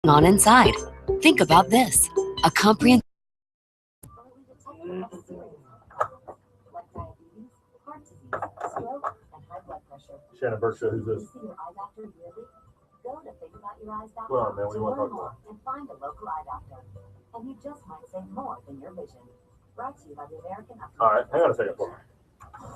on inside. Think about this. A comprehensive Shannon Burke, who's this? Go to thinkaboutyoureyes.com Well, man, what do you want to learn talk more about? and find a local eye doctor. And you just might save more than your vision. Brought to you by the American Optometric. All right, hang on a second for me.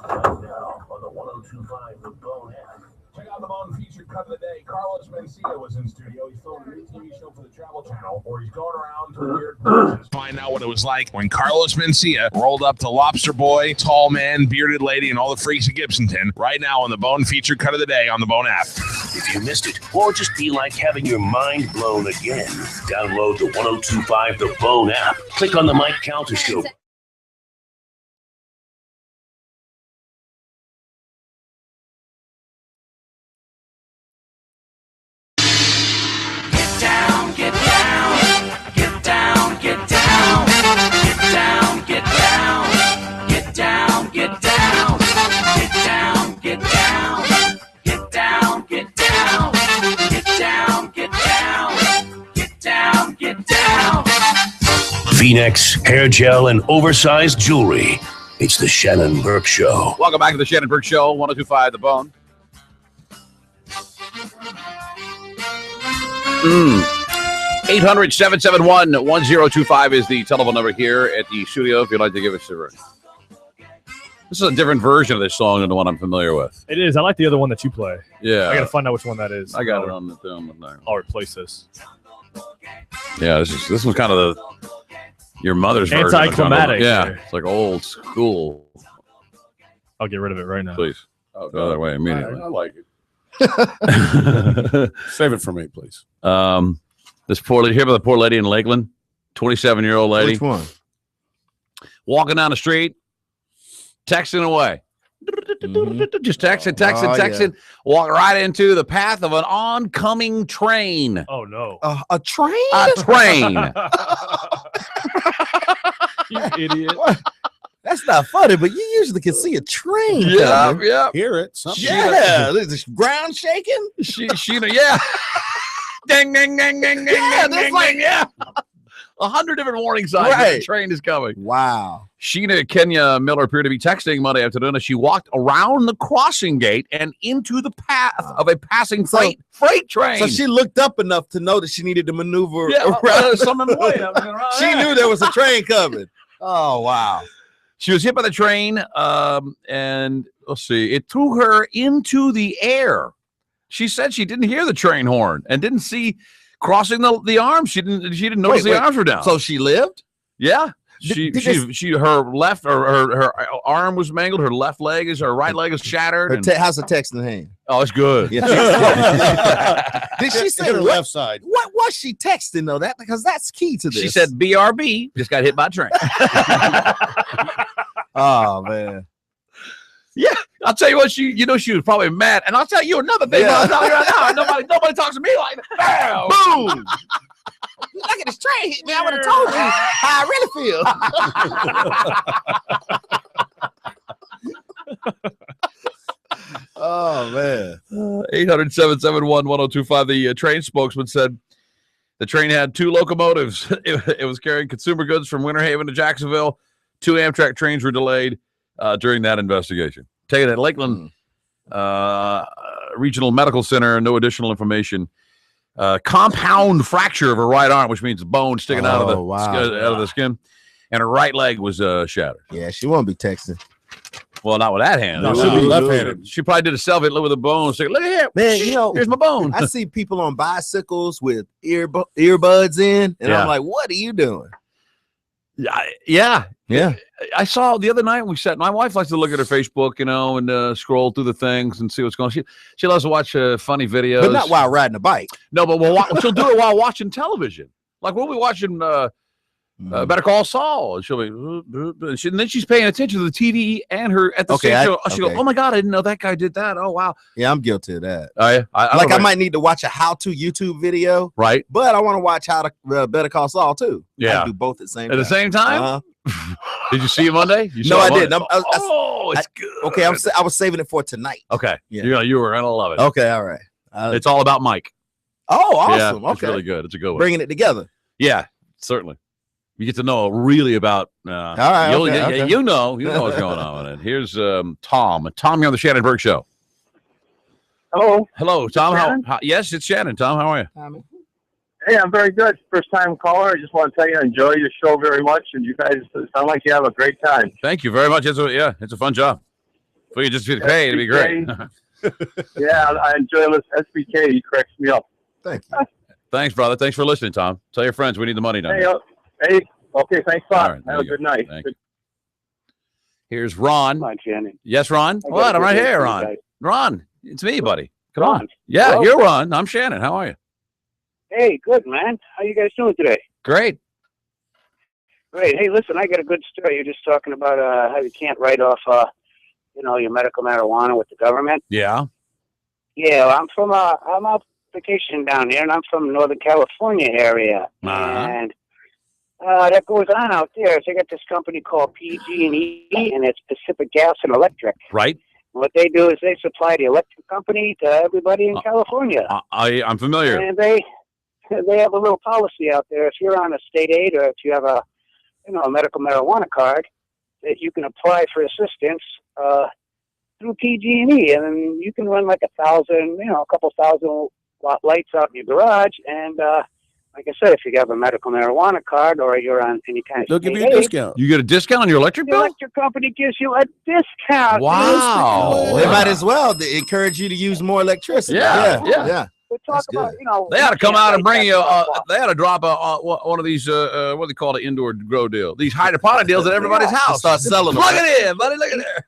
Right now on the 102.5 The Bone app. Check out the Bone featured cut of the day. Carlos Mencia was in studio. He's filming a new TV show for the Travel Channel, or he's going around to weird places. Find out what it was like when Carlos Mencia rolled up to Lobster Boy, Tall Man, Bearded Lady, and all the freaks of Gibsonton. Right now on the Bone featured cut of the day on the Bone app. If you missed it, or just feel like having your mind blown again, download the 102.5 The Bone app. Click on the Mike Calter Show. V-necks, hair gel, and oversized jewelry. It's the Shannon Burke Show. Welcome back to the Shannon Burke Show, 102.5 The Bone. 800-771-1025 is the telephone number here at the studio if you'd like to give us a ring. This is a different version of this song than the one I'm familiar with. It is. I like the other one that you play. Yeah. I got to find out which one that is. I got it on the film. I'll replace this. Yeah, this one's kind of your mother's version. Anticlimactic. Yeah, it's like old school. I'll get rid of it right now. Please. Oh, the other way immediately. I like it. Save it for me, please. This poor lady, here by the poor lady in Lakeland, 27-year-old lady. Which one? Walking down the street, texting away. Just texting. Walk right into the path of an oncoming train. Oh, no. A train? A train. You idiot. That's not funny, but you usually can see a train. Yeah. Hear it. Something. Yeah. There's this ground shaking. Sheena, yeah. Ding, ding, ding, ding, ding, Yeah, ding, ding, yeah. 100 different warning signs that the train is coming. Wow. Sheena Kenya Miller appeared to be texting Monday afternoon as she walked around the crossing gate and into the path of a passing freight train. So she looked up enough to know that she needed to maneuver around. Way. She knew there was a train coming. Oh, wow. She was hit by the train, and let's see, it threw her into the air. She said she didn't hear the train horn and didn't see crossing the arms. She didn't notice the arms were down. So she lived? Yeah. Her left or her arm was mangled. Her left leg her right leg is shattered. How's the text in the hand? Oh, it's good. Yeah. Did she say her left side? What was she texting though? Because that's key to this. She said BRB just got hit by a train. Oh man. Yeah, I'll tell you what. She was probably mad, and I'll tell you another thing. Yeah. I'll tell you right now. Nobody talks to me like that. Boom! Look at this train hit me. I would have told you how I really feel. Oh man. 800-771-1025. The train spokesman said the train had two locomotives. It was carrying consumer goods from Winter Haven to Jacksonville. 2 Amtrak trains were delayed during that investigation. Taken at Lakeland Regional Medical Center, no additional information. Compound fracture of her right arm, which means bone sticking out of the skin, and her right leg was shattered. Yeah, she won't be texting. Well, not with that hand. No, she'll be left-handed. She probably did a selfie with the bone. So, look at here, man. Here's my bone. I see people on bicycles with earbuds in, and I'm like, "What are you doing?" Yeah. I saw the other night we sat. My wife likes to look at her Facebook, and scroll through the things and see what's going on. She loves to watch funny videos, but not while riding a bike. No, but she'll do it while watching television. Like we'll be watching Better Call Saul, and she'll be, and then she's paying attention to the TV and her at the same show. She goes, "Oh my God, I didn't know that guy did that. Oh wow." Yeah, I'm guilty of that. I might need to watch a how-to YouTube video, right? But I want to watch how to Better Call Saul too. Yeah, I do both at the same time. At the same time. Uh-huh. Did you see it Monday? No, I didn't. It's good. Okay, I was saving it for tonight. Okay, yeah, you were gonna love it. Okay, all right. It's all about Mike. Oh, awesome. Yeah, it's Okay. really good. It's a good one. Bringing it together. Yeah, certainly. You get to know really about. All right. Okay. You know what's going on with it. Here's Tom. Tom, you're on the Shannon Burke Show. Hello, Tom. Yes, it's Shannon. Tom, how are you? Hey, I'm very good. First time caller. I just want to tell you I enjoy your show very much, and you guys sound like you have a great time. Thank you very much. It's a fun job. If we could just get paid, it'd be great. Yeah, I enjoy listening. SBK, he cracks me up. Thank you. Thanks, brother. Thanks for listening, Tom. Tell your friends we need the money down here. Hey, okay, thanks a lot. All right, there have a you good go. night. Thank you. Here's Ron. Come on, Shannon. Yes, Ron? I got What? a I'm good right day here, for you Ron. guys. Ron, it's me, buddy. Come Ron. on. Yeah, Hello? you're Ron. I'm Shannon. How are you? Hey, good, man. How you guys doing today? Great. Great. Hey, listen, I got a good story. You're just talking about how you can't write off, your medical marijuana with the government. Yeah. Yeah, well, I'm on vacation down here, and I'm from Northern California area. And that goes on out there. So they got this company called PG&E, and it's Pacific Gas and Electric. Right. What they do is they supply the electric company to everybody in California. I'm familiar. And they have a little policy out there. If you're on a state aid or if you have a medical marijuana card, that you can apply for assistance through PG&E, and then you can run like a couple thousand watt lights out in your garage. And like I said, if you have a medical marijuana card or you're on any kind of They'll give you state a aid, discount. You get a discount on your electric the bill? electric company gives you a discount. Wow. They might as well encourage you to use more electricity. Yeah. We talk about, They ought to come out and bring you. They ought to drop one of these. What do they call it? Indoor grow deal. These hydroponic deals at everybody's house. Start selling them. Plug it in, buddy. Look at there.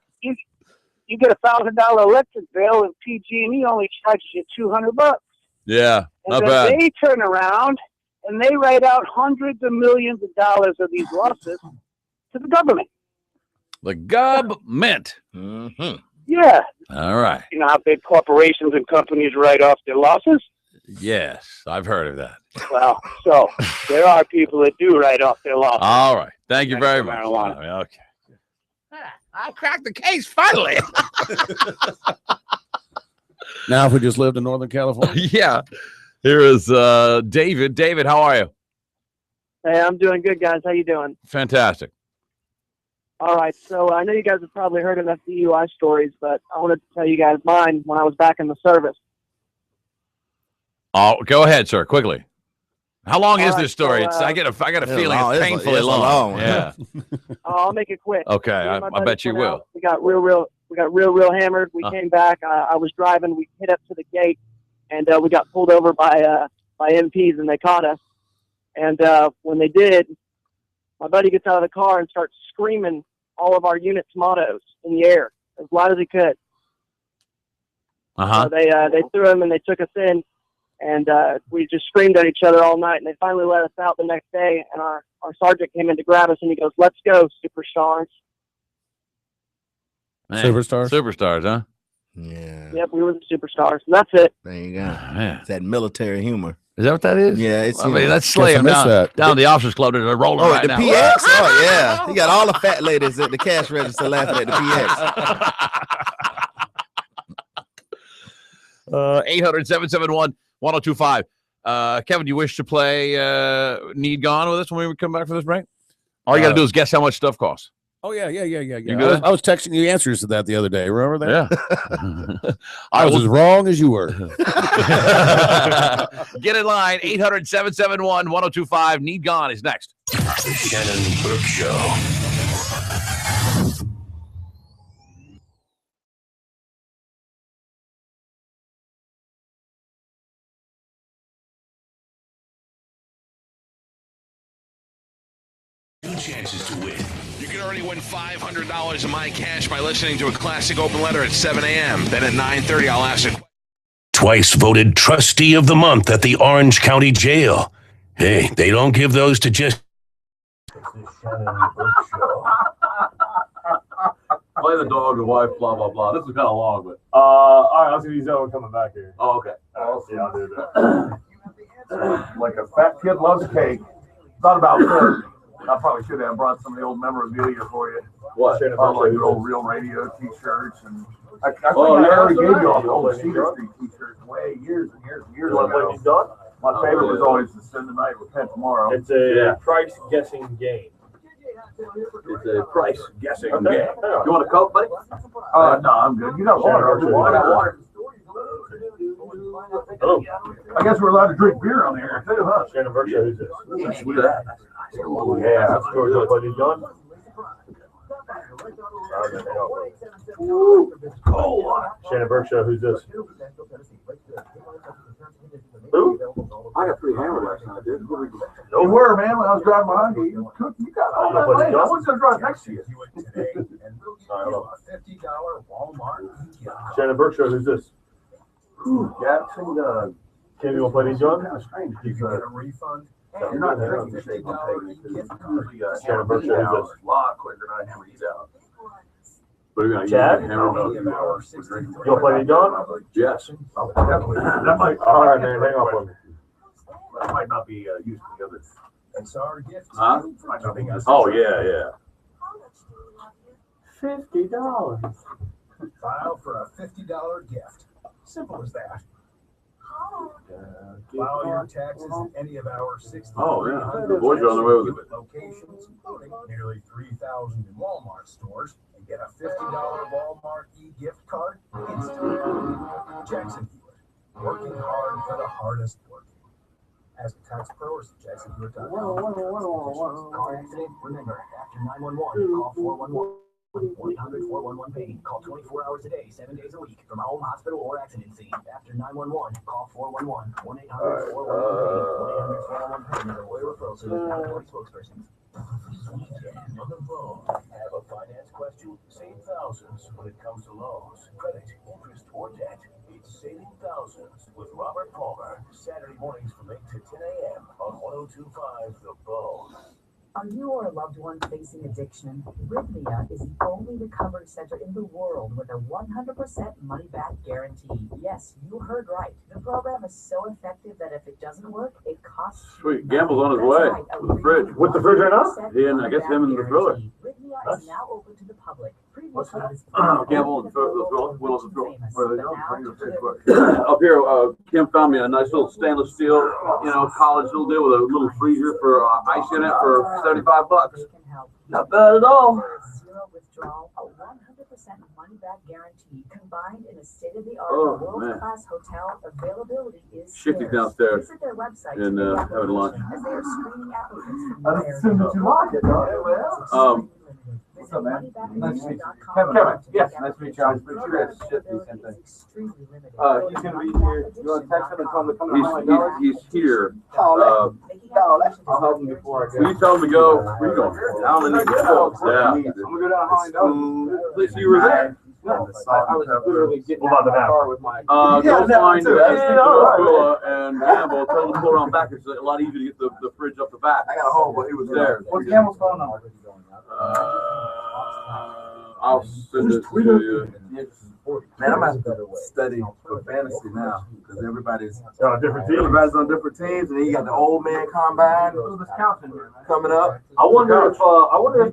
You get a $1,000 electric bill, and PG&E only charges you $200. Yeah, And not then bad. they turn around and they write out hundreds of millions of dollars of these losses to the government. The government. Mm-hmm. Yeah. All right. You know how big corporations and companies write off their losses? Yes, I've heard of that. Well, so there are people that do write off their losses. All right. Thank you very much. Marijuana. Okay. I cracked the case finally. Now, if we just lived in Northern California. Yeah. Here is David. David, how are you? Hey, I'm doing good, guys. How you doing? Fantastic. All right. So I know you guys have probably heard enough DUI stories, but I wanted to tell you guys mine when I was back in the service. Oh, go ahead, sir. Quickly. How long is All this right, story? so, I get a feeling long. it's It's painfully a long. long one. Yeah. I'll make it quick. Okay. Me and my I buddy bet you went will. out. We got real hammered. We came back. I was driving. We hit up to the gate, and we got pulled over by MPs, and they caught us. And when they did, my buddy gets out of the car and starts screaming all of our unit's mottos in the air as loud as he could. Uh-huh. So they threw him and they took us in, and we just screamed at each other all night. And they finally let us out the next day. And our sergeant came in to grab us, and he goes, "Let's go, superstars." Man, Superstars? Superstars, huh? Yeah. Yep, we were the superstars. And that's it. There you go. Man. It's that military humor. Is that what that is? Yeah, it's. I mean, let's slay him down at the officers club. They're rolling Oh, right the now. PX? Oh, yeah. He got all the fat ladies at the cash register laughing at the PX. 800-771-1025. Kevin, do you wish to play Need Gone with us when we come back for this break? All you got to do is guess how much stuff costs. Oh, yeah. You good? I was texting you answers to that the other day. Remember that? Yeah. I was as wrong as you were. Get in line. 800-771-1025. Need Gone is next. The Shannon Burke Show. Two chances to win. You can already win $500 in my cash by listening to a classic open letter at 7 a.m. Then at 9:30, I'll ask a Twice voted trustee of the month at the Orange County Jail. Hey, they don't give those to just. Play the dog, the wife, blah, blah, blah. This is kind of long, but. All right, I'll see these other coming back here. Oh, okay. I'll do that. Like a fat kid loves cake. Thought about food. I probably should have brought some of the old memorabilia for you. What? Like your old Real Radio T-shirts and. I think I already gave you all the old Cedar Street T-shirts way years and years and years ago. My favorite was always the Spend the Night, Repent Tomorrow. It's a price guessing game. It's a price guessing game. You want a Coke, buddy? No, I'm good. You got water. I got water. Hello. I guess we're allowed to drink beer on the air too, huh? Shannon Burke, who's this? Look at that. Yeah, that's what he's done. Shannon Burke, who's this? Who? I got pretty hammered last night, dude. You were, man, when I was driving behind you. You got all that lane. I wasn't going to drive next to you. Shannon Burke, who's this? Yeah, sing the. Kim, you want to play these, John? Kind of strange. You can get a refund. You're not drinking steak on Shannon Burke, who's this? a lot quicker than I hammer these out. Chad? You want to play these, John? Yes. That might. All right, man, hang on for me. That might not be used for the others. And so our gift. Huh? Oh, yeah. $50. File for a $50 gift. Simple as that. File your taxes at any of our 60. Oh, yeah. The boys are on the way with it. Locations, including nearly 3,000 in Walmart stores, and get a $50 Walmart e-gift card instantly. Jackson Hewitt, working hard for the hardest working. Ask a tax pro or jacksonhewitt.com. Car accident? Remember, after 911, call 411. 1-800-411-PAIN. Call 24 hours a day, 7 days a week from a home, hospital, or accident scene. After 911, call 411. 1-800-411-PAIN. 1-800-411-PAIN is a lawyer referral service, not a spokesperson. On the phone. Have a finance question? Save thousands when it comes to loans, credit, interest, or debt. It's Saving Thousands with Robert Palmer. Saturday mornings from 8 to 10 a.m. on 102.5 The Bone. Are you or a loved one facing addiction? Rhythmia is the only recovery center in the world with a 100% money-back guarantee. Yes, you heard right. The program is so effective that if it doesn't work, it costs. Sweet. Gamble's on his way with the fridge. With the fridge right now? He and I guess him and the thriller. Rhythmia is now open to the public. Previously, Gamble and the thriller. Will's the thriller. Where are they going? Up here, Kim found me a nice little stainless steel, college little deal with a little freezer for ice in it for $75. Not bad at all. Zero withdrawal, a 100% money-back guarantee, combined in a state-of-the-art world-class hotel. Availability is Shifty's downstairs Visit their website and having lunch. as they are screening applicants. I don't assume that you like it, What's up, man? Nice to meet you. Kevin, yes, nice to meet you. I was pretty sure it's Shifty, same thing. He's going to be here. You want to text him and tell him to come to He's here. I'll help him before I go. Will you tell him to go? Where you going? Down in the Yeah. I'm going to go down Holly Dollars. Please, you were there. I was literally getting out of my car with my. Go find and Gamble. Tell him to pull around back. It's a lot easier to get the fridge up the back. I got a home, but he was there. What's Gamble's phone number? I'll send it to you. Man, I'm going to study for fantasy now because everybody's different teams. Everybody's on different teams, and then you got the old man combine coming up. I wonder if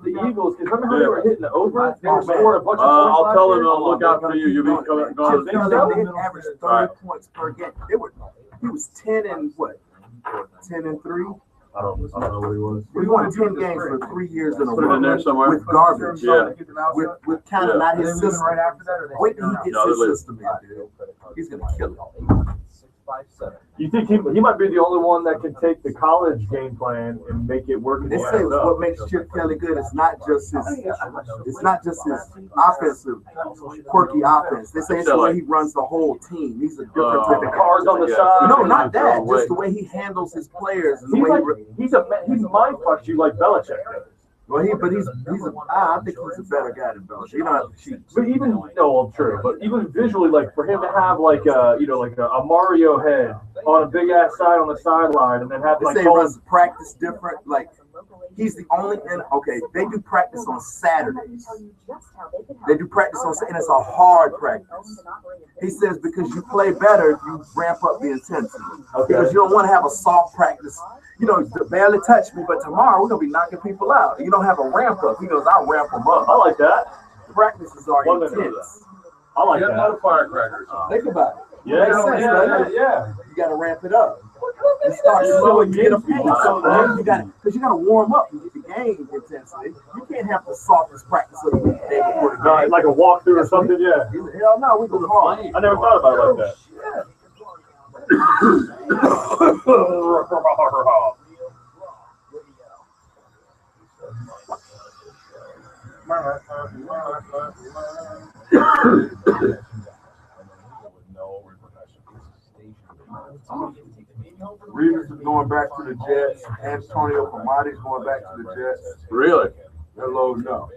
the Eagles, because remember how they were hitting the over? They were scoring a bunch of points. I'll tell them to look out for you. You'll be going. They didn't average 30 points per game. He was 10 and what? 10 and 3. I don't know what he was. We won 10 games for 3 years in a Put it in there somewhere. with garbage. Yeah. With kind of not his system. Right after that, Wait till he gets his system in, dude. He's gonna kill it. 657. You think he might be the only one that can take the college game plan and make it work? They say what makes Chip Kelly good is not just his offensive quirky offense. They say it's the way he runs the whole team. He's a different with the cars on the side. No, not that. Just the way he handles his players. And the way he's a mind fucks you like Belichick. Well, I think he's a better guy than Belichick. You don't have to cheat. But true. But even visually, like for him to have like a Mario head on a big ass side on the sideline, and then have they say he runs practice different. Like he's the only. They do practice on Saturdays. They do practice on, and it's a hard practice. He says because you play better, you ramp up the intensity. Because you don't want to have a soft practice. you know, barely touched me, but tomorrow we're gonna be knocking people out. You don't have a ramp up. He goes, I'll ramp them up. I like that. Practices are intense. I like Get that. out of firecrackers. Think about it. Yeah, Makes sense, right? yeah. You gotta ramp it up. You start slow and you get a pace. You gotta warm up and get the game intensity. You can't have the softest practice of the week day before the game. Like a walkthrough or something, yeah. Hell no, we go hard. I never thought about it like that. Reeves is going back to the Jets. Antonio Cromartie's going back to the Jets. Really? They're loading up.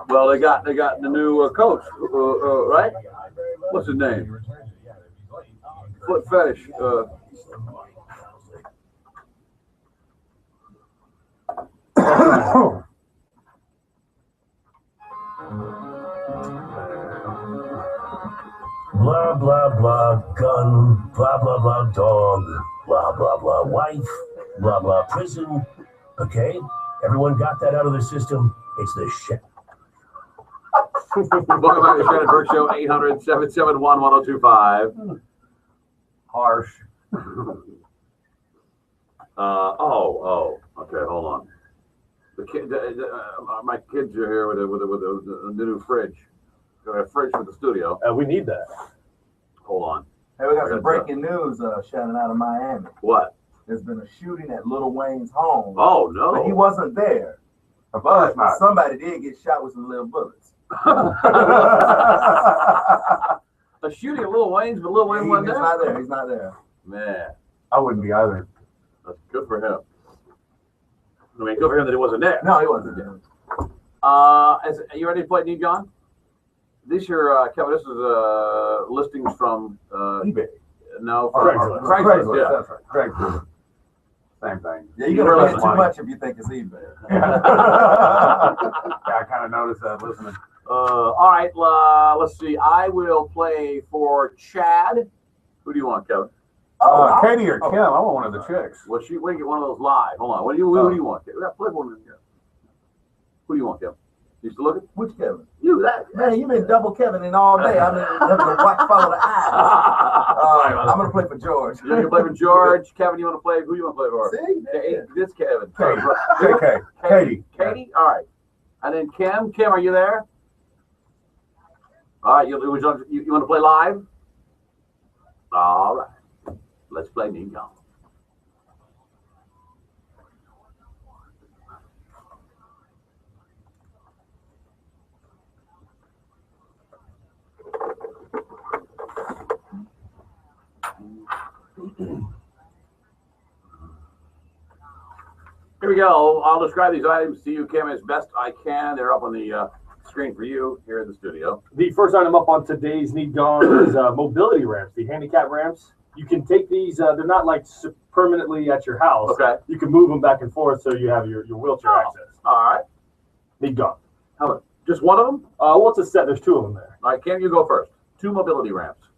Well, they got the new coach, right? What's his name? Foot fetish. Blah, blah, blah, gun, blah, blah, blah, dog, blah, blah, blah, wife, blah, blah, prison. Okay? Everyone got that out of their system? It's the shit. Welcome back to the Shannon Burke Show, 800-771-1025. Harsh. Okay, hold on. My kids are here with a new fridge. Got a fridge for the studio. We need that. Hold on. Hey, we got some breaking news, Shannon, out of Miami. What? There's been a shooting at Lil Wayne's home. Oh, no. But he wasn't there. But somebody did get shot with some little bullets. A shooting at Lil Wayne's, but Lil Wayne wasn't there? He's not there. He's not there. Man. I wouldn't be either. That's good for him. I mean, good for him that he wasn't there. No, he wasn't there. Are you ready to play Need Gone? These are, Kevin, this is listings from eBay. No, Craigslist. Craigslist, yeah. That's right. Craigslist. Same thing. Yeah, you're going to get too much if you think it's eBay. Yeah, I kind of noticed that listening. All right, let's see. I will play for Chad. Who do you want, Kevin? Katie or Kim? I want one of the chicks. Well, we can get one of those live. Hold on. Who do you want? Play one of them. Who do you want, Kevin? You still looking? Which Kevin? You, that. Man, you've been double Kevining all day. I mean, having to watch follow the eyes. I'm going to play for George. You're going to play for George. Kevin, you want to play? Who you want to play for? See? This Kevin. Katie. Katie? All right. And then Kim. Kim, are you there? All right. You want to play live? All right. Let's play Need Gone. Here we go. I'll describe these items to you, Kim, as best I can. They're up on the screen for you here in the studio. The first item up on today's Need Gone is mobility ramps, the handicap ramps. You can take these, they're not like permanently at your house. Okay. You can move them back and forth so you have your wheelchair access. All right. Need Gone. How about just one of them? Well, it's a set. There's two of them there. All right, Kim, you go first. 2 mobility ramps.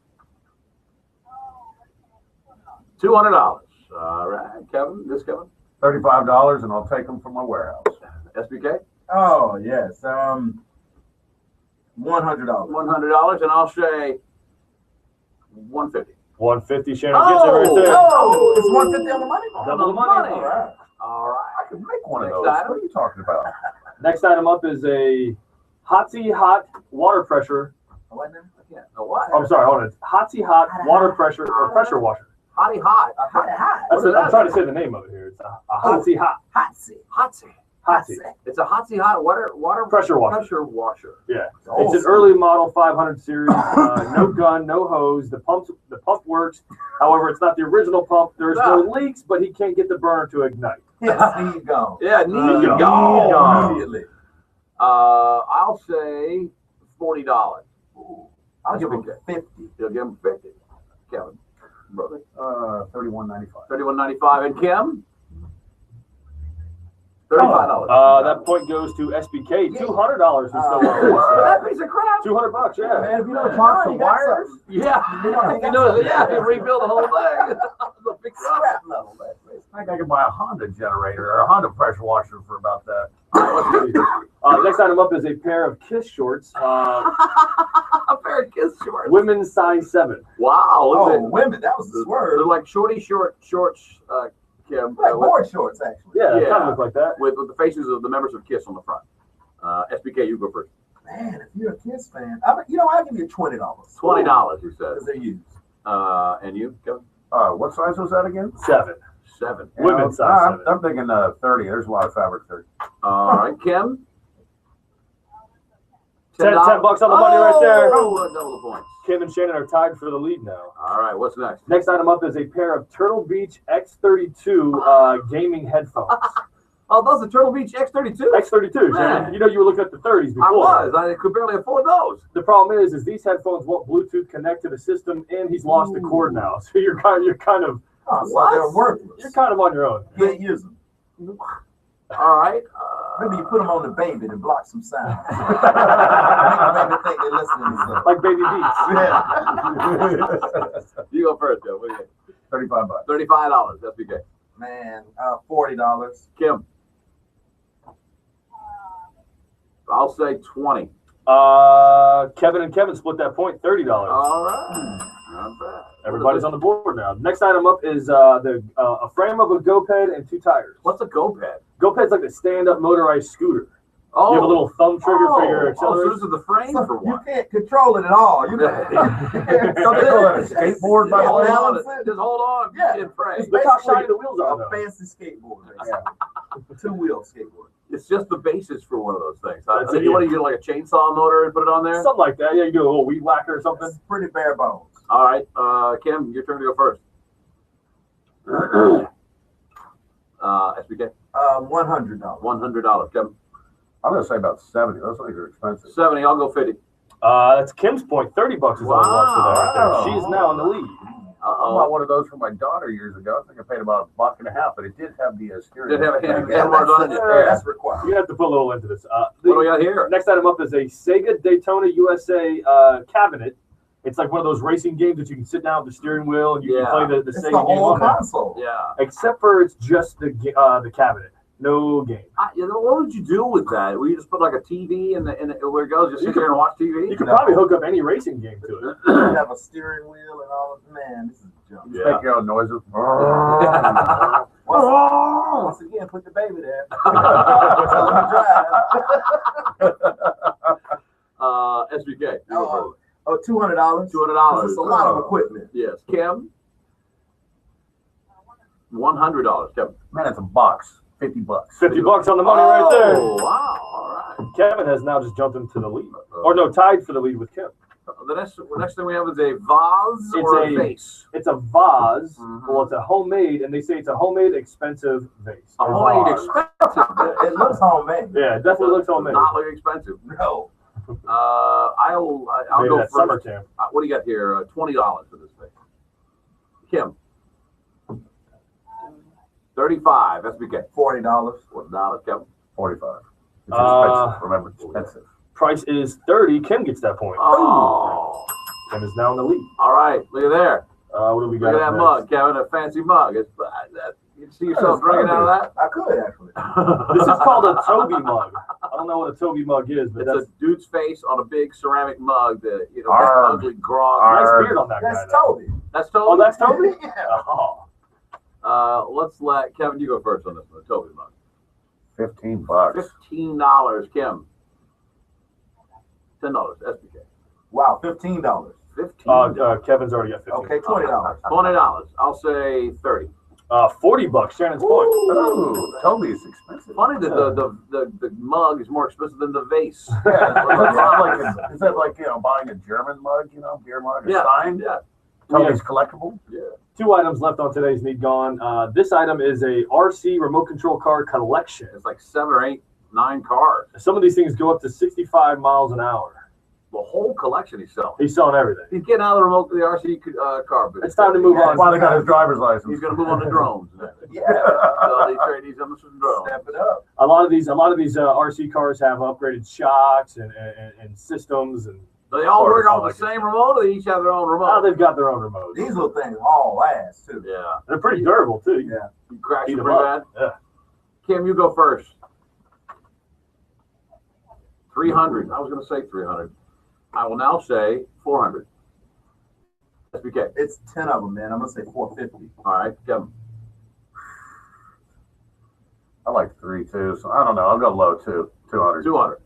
$200. All right, Kevin. This Kevin. $35, and I'll take them from my warehouse. SBK. Oh, yes. $100. $100, and I'll say $150. $150. Shannon gets it right there. Oh, it's $150 on the money. Double the money. All right. All right. I can make one of Next those. item. What are you talking about? Next item up is a Hotsy Hot water pressure. What now? Yeah. A what? I'm sorry, hold on. Hotsy Hot water pressure or pressure washer. Hottie hot. I'm trying to say the name of it here. It's a Hotsy Hot. Hotsy. It's a Hotsy hot water Pressure washer. Pressure washer. Yeah. It's an early model 500 series. No gun, no hose. The pump works. However, it's not the original pump. There's no leaks, but he can't get the burner to ignite. Yes, need gone. Yeah, need gone. Immediately. I'll say $40. I'll give him 50. You'll give him 50. Kevin, brother. $31.95. $31.95. And Kim? $35. That point goes to SBK. $200 That piece of crap. $200, yeah. Man, if you know box of wires, yeah, you rebuild the whole thing. It's a big scrap level. I think I could buy a Honda generator or a Honda pressure washer for about that. Next item up is a pair of Kiss shorts. A pair of Kiss shorts. Women's size 7. Wow. Women, that was the word. They're like shorty shorts. Kim, like board shorts, actually. Yeah, kind of look like that. With the faces of the members of Kiss on the front. SBK, you go first. Man, if you're a Kiss fan, I'll give you $20. $20, you said. Because they're used. And you, Kevin? What size was that again? 7. 7. Women's size 7. I'm thinking 30. There's a lot of fabric there. All right, Kim? $10 on the money right there. Oh, double the points. Kim and Shannon are tied for the lead now. All right, what's next? Next item up is a pair of Turtle Beach X32 gaming headphones. Oh, those are Turtle Beach X32? X32, Shannon. You know you were looking at the 30s before. I could barely afford those. The problem is these headphones won't Bluetooth connect to the system, and he's lost the cord now. So you're kind of they're worthless. You're kind of on your own. You can't use them. All right. Maybe you put them on the baby to block some sound. Make the baby think they're listening to something. Like Baby Beats. Yeah. You go first, Joe. What do you think? $35. $35. That's okay. Man, $40. Kim. I'll say 20. Kevin and Kevin split that point, $30. All right. Not bad. Everybody's on the board now. Next item up is a frame of a GoPed and 2 tires. What's a GoPed? GoPed's like a stand-up motorized scooter. Oh. You have a little thumb trigger for your acceleration. So this is the frame for one. You can't control it at all. You Some people have a skateboard, by the way. Just hold on. Yeah. Look how shiny the wheels are. A fancy skateboard. Yeah. 2-wheel skateboard. It's just the basis for one of those things. That's So it, you want to get like a chainsaw motor and put it on there? Something like that. Yeah, you do a little weed whacker or something. It's pretty bare bones. All right. Kim, your turn to go first. SBK? $100. $100. Kevin? I'm going to say about 70. Those things are expensive. 70. I'll go 50. That's Kim's point. $30 is all it wants for that right there. She's now in the lead. I bought one of those for my daughter years ago. I think I paid about $1.50, but it did have the steering. Did have a hand wheel. on it. That's required. You have to put a little into this. What do we got here? Next item up is a Sega Daytona USA cabinet. It's like one of those racing games that you can sit down with the steering wheel and you can play the Sega game on console. Yeah. Except for it's just the cabinet. No game. What would you do with that? Would you just put like a TV in where it goes? Just sit there and watch TV? You could probably hook up any racing game to it. You have a steering wheel and all of man. This is junk. You make your own noises. Once again, put the baby there. SBK. $200. $200. That's a lot of equipment. Yes. Kim? $100. Kevin? Man, it's a box. $50. $50 on the money right there. Oh, wow. All right. Kevin has now just jumped into the lead. Or no, tied for the lead with Kim. The next thing we have is a vase or a vase. It's a vase. Well, it's a homemade, and they say it's a homemade expensive vase. A homemade expensive vase. It looks homemade. Yeah, it definitely looks homemade. Not look expensive. No. I'll Maybe go that first. summer camp. What do you got here? $20 for this thing. Kim. 35. SBK. $40. $40. Kevin. 45. It's expensive. Remember, it's expensive. Price is 30. Kim gets that point. Oh. Kim is now in the lead. All right. Look at there. What do we got? Look at that mug, Kevin. A fancy mug. It's you can see yourself drinking out of that? I could, actually. This is called a Toby mug. I don't know what a Toby mug is, but it's a dude's face on a big ceramic mug that, big Arr. ugly grog. nice beard on that guy. That's Toby. That's Toby? Oh, that's Toby? Yeah. Oh. Let's let Kevin, you go first on this one. Toby mug. $15. $15, Kim. $10, SBK. Wow, $15. $15. Kevin's already got 15. Okay, $20. $20. I'll say 30. $40. Shannon's point. Ooh, Toby is expensive. Funny that the mug is more expensive than the vase. Yeah, is that like buying a German mug, beer mug, a Stein? Yeah. Toby's collectible? Yeah. 2 items left on today's Need Gone. This item is a RC remote control car collection. It's like 7 or 8, 9 cars. Some of these things go up to 65 miles an hour. The whole collection he's selling. He's selling everything. He's getting out of the RC car. But it's time to move on. That's why they got his driver's license. He's going to move on to drones. Yeah. So Somebody trade these on the drone. Step it up. A lot of these RC cars have upgraded shocks and systems, and they all work on the same remote, or they each have their own remote? Oh, they've got their own remote. These little things all last too. Yeah. They're pretty durable too. Yeah. You crash Heat them 'em pretty up. bad? Yeah. Kim, you go first. 300. I was going to say 300. I will now say 400. SBK. It's 10 of them, man. I'm gonna say 450. All right, Kevin. I like 3 too, so I don't know. I'll go low too. 200. 200.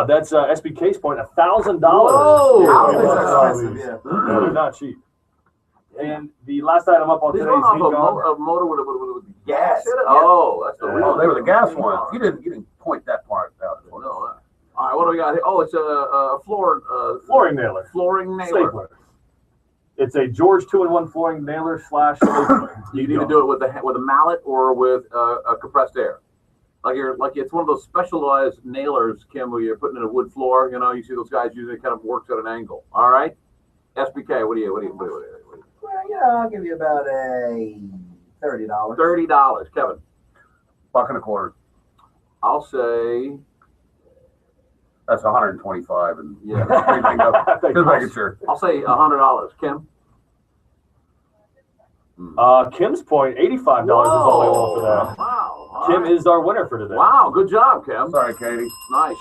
That's SBK's point. $1,000. Whoa! Yeah. They're not cheap. And the last item up on These today's run heat off gun. a motor with Gas. in it? Oh, that's the real. Oh, they were the gas ones. You didn't point that part out. No. All right, what do we got here? Oh, it's a Flooring nailer. Flooring nailer. Stapler. It's a George 2-in-1 flooring nailer / stapler. You need to do it with a mallet or with a compressed air. Like it's one of those specialized nailers, Kim, where you're putting in a wood floor. You know, you see those guys usually kind of works at an angle. All right, SBK, what do you? Well, I'll give you about a $30. $30, Kevin. $1.25. I'll say that's 125, and yeah, just making sure. I'll say $100, Kim. Kim's point, $85 is all I want for that. Wow. Kim is our winner for today. Wow, good job, Kim. Sorry, Katie. Nice.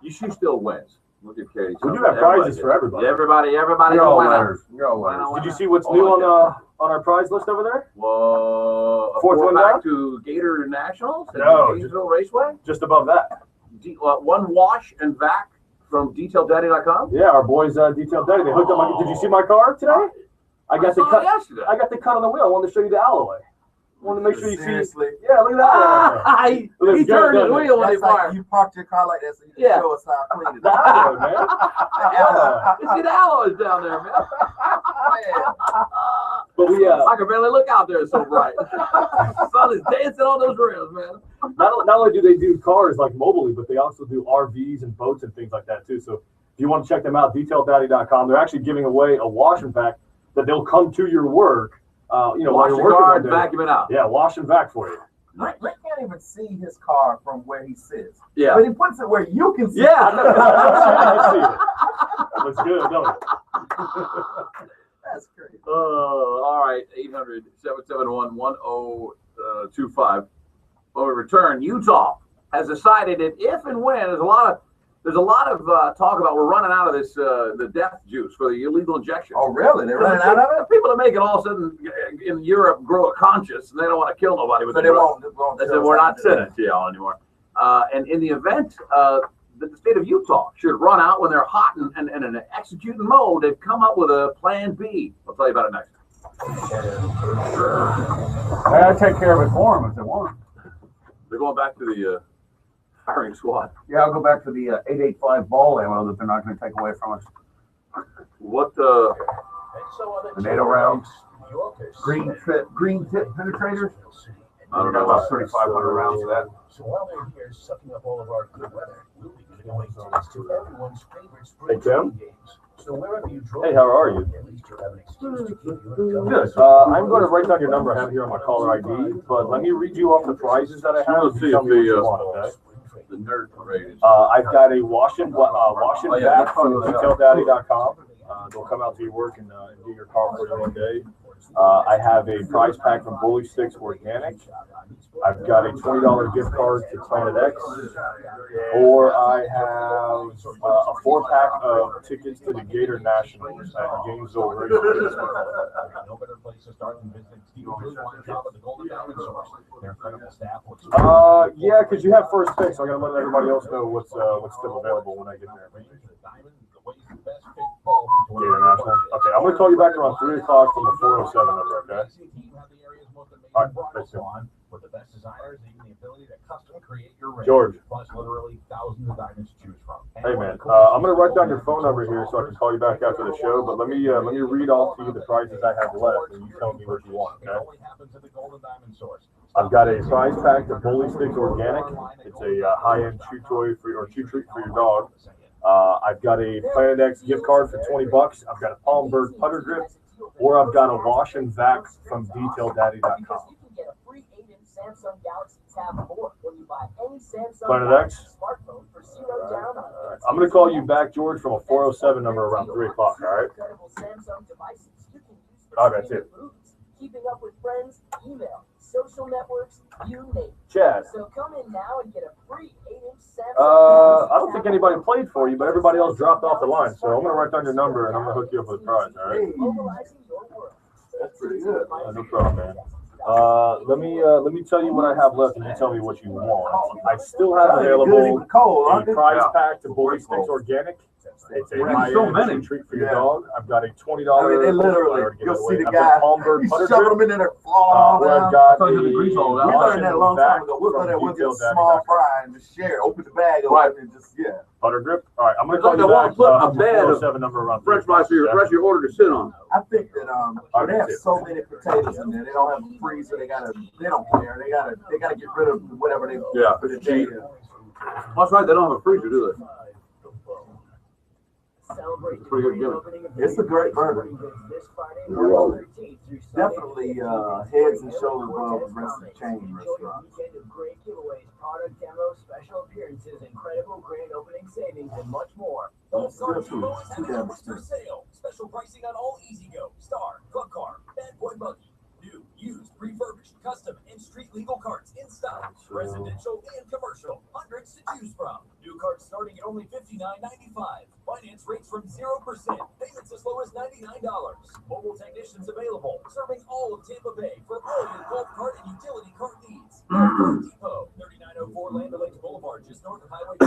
She still wins. Look at Katie. We do have prizes for everybody. Everybody's You're a all winner. winners. You're all winners. Did you see what's new on our prize list over there? Well, Fourth one back down? to Gator Nationals at No, Gainesville Raceway. Just above that. One wash and vac from DetailDaddy.com. Yeah, our boys Detail Daddy. They hooked up my. Did you see my car today? I got the cut. Yesterday. I got the cut on the wheel. I wanted to show you the alloy. I wanted to make sure you Seriously? see. Yeah, look at that. He turned his wheel when he That's like fired. you parked your car like that so you can show us how clean it The is. alloy, man. Yeah. You see the alloys down there, man. But we I can barely look out there. It's so bright. The sun is dancing on those rims, man. not only do they do cars like mobilely, but they also do RVs and boats and things like that too. So if you want to check them out, DetailDaddy.com. They're actually giving away a wash and vac that they'll come to your work. While Wash you're your working car one and day. vacuum it out. Yeah, wash and vac for you. Rick can't even see his car from where he sits. Yeah. But he puts it where you can see Yeah. it. That looks good, don't it? That's crazy. All right, 800-771-1025. When we return, Utah has decided that if and when there's a lot of talk about we're running out of this the death juice for the illegal injection. Oh, really? They're running out of it? People are making all of a sudden in Europe grow a conscience, and they don't want to kill nobody with So the they drug. won't. They said we're not sending it to y'all anymore. And in the event that the state of Utah should run out when they're hot and in an executing mode, they've come up with a plan B. I'll tell you about it next. I'd take care of it for them if they want. They're going back to the firing squad. Yeah, I'll go back to the 885 ball ammo that they're not going to take away from us. What the NATO rounds, green tip penetrators. I don't know, about 3,500 rounds of that. So while they're here sucking up all of our good weather, we'll be giving away tickets to everyone's favorite spring Hey, Tim. games. So wherever you drove, Hey, how are you? at least you have an excuse to keep you in Good. I'm going to write down your number I have here on my caller ID, but let me read you off the prizes that I have. Let's see You tell if me what you the, want, okay? The nerd parade is. I've got a wash and vac from that's DetailDaddy.com. They'll come out to your work and do your car for you one day. I have a prize pack from Bully Sticks Organic. I've got a $20 gift card to Planet X. Or I have a 4-pack of tickets to the Gator Nationals at Gainesville Raceway. No better place to start than visiting Steve Bruce's wine shop at the Golden Diamond Source. Their incredible staff works. Yeah, because you have first pick, so I got to let everybody else know what's still available when I get there. Gator Nationals. Okay, I'm going to call you back around 3 o'clock from the 407 number, okay? All right, thanks, man. With the best designers, even the ability to custom create your ring. George. Plus literally thousands of diamonds to choose from. Hey man, I'm gonna write down your phone number here so I can call you back after the show. But let me read off to you the prizes I have left, and you tell me what you want. Okay? I've got a prize pack of Bully Sticks Organic. It's a high-end chew toy chew treat for your dog. I've got a Planet X gift card for $20. I've got a Palmberg putter grip, or I've got a wash and vac from DetailDaddy.com. Galaxy Tab 4 when you buy any Samsung Planet Galaxy X? smartphone for $0 down on it. I'm going to call you back, George, from a 407 number around 3 o'clock, all right? Incredible Samsung devices you can use for All right, that's it. movies, keeping up with friends, email, social networks, you name it. Chad. So come in now and get a free 8-inch Samsung. I don't think anybody played for you, but everybody else dropped off the line. So I'm going to write down your number and I'm going to hook you up with a prize, all right? That's pretty good. No problem, man. Let me tell you what I have left, and you tell me what you want. I still have available a prize pack to Bully Sticks Organic. It's a high-end treat for your dog. I've got a $20. I mean, they literally, you'll see the I've guy, got Palmberg Putter shove Grip. them in there, fall down. I've got We learned that a long time ago. We'll that with a small fry and just share, open the bag open and just, Putter Grip? All right, I'm going to It's call like you I back. want to put a bed of 407 number around French fries for the rest of your order to sit on. I think that they have so many potatoes in there. They don't have a freezer. They don't care. They gotta get rid of whatever they put in there. That's right. They don't have a freezer, do they? Celebrate Pretty good gimmick. It's a great burger. Definitely heads and shoulders above the rest of the chain restaurant. Weekend of great giveaways, product demos, special appearances, incredible grand opening savings, and much more. It's good food. It's too damn expensive. Sale. Special pricing on all EasyGo, Star, Club Car, Bad Boy Buggy. New, used, refurbished, custom, and street legal carts in stock. Residential and commercial. Hundreds to choose from. New carts starting at only $59.95. Finance rates from 0%. Payments as low as $99. Mobile technicians available. Serving all of Tampa Bay for all your golf cart and utility cart needs. Golf Cart Depot, 3904 Land O'Lakes Boulevard, just north of Highway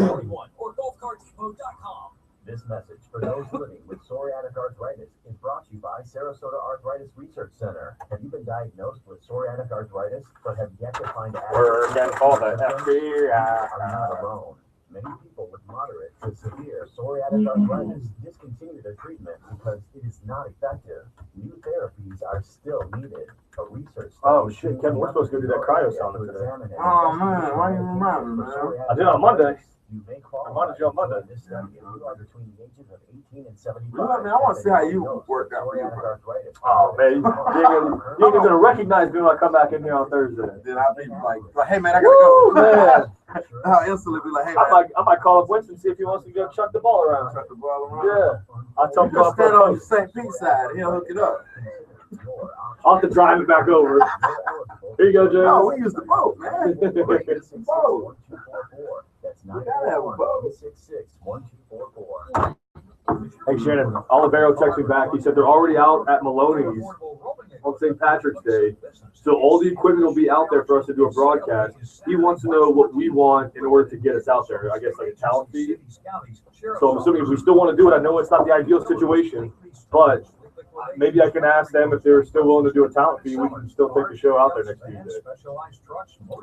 41, or golfcartdepot.com. This message for those living with psoriatic arthritis is brought to you by Sarasota Arthritis Research Center. Have you been diagnosed with psoriatic arthritis but have yet to find We're going to call that FBI. Are not alone. Many people with moderate to severe psoriatic arthritis discontinue their treatment because it is not effective. New therapies are still needed. A research Oh shit, Kevin, we're supposed to go do that cryo sauna today. Oh man, why you remind me, man? I did on Monday. You may I wanted you on Monday. this study if you are between the ages of 18 and 75. I want to see how you work out. Psoriatic arthritis. Oh man, you ain't gonna recognize me when I come back in here on Thursday. Then I'll be like, hey man, I gotta go. Man. I'll instantly be like, hey man. I might call up Winston and see if he wants to go chuck the ball around. Chuck the ball around. Yeah. I'll tell him You just stand on the St. Pete side. He'll hook it up. I'll have to drive it back over. Here you go, Jay. No, we use the boat, man. We use the boat. That's We gotta have a boat. 966-1244. Hey Shannon, Olivero texted me back. He said they're already out at Maloney's on St. Patrick's Day. So all the equipment will be out there for us to do a broadcast. He wants to know what we want in order to get us out there. I guess like a talent fee. So I'm assuming if we still want to do it, I know it's not the ideal situation, but maybe I can ask them if they're still willing to do a talent fee. We can still take the show out there next Tuesday.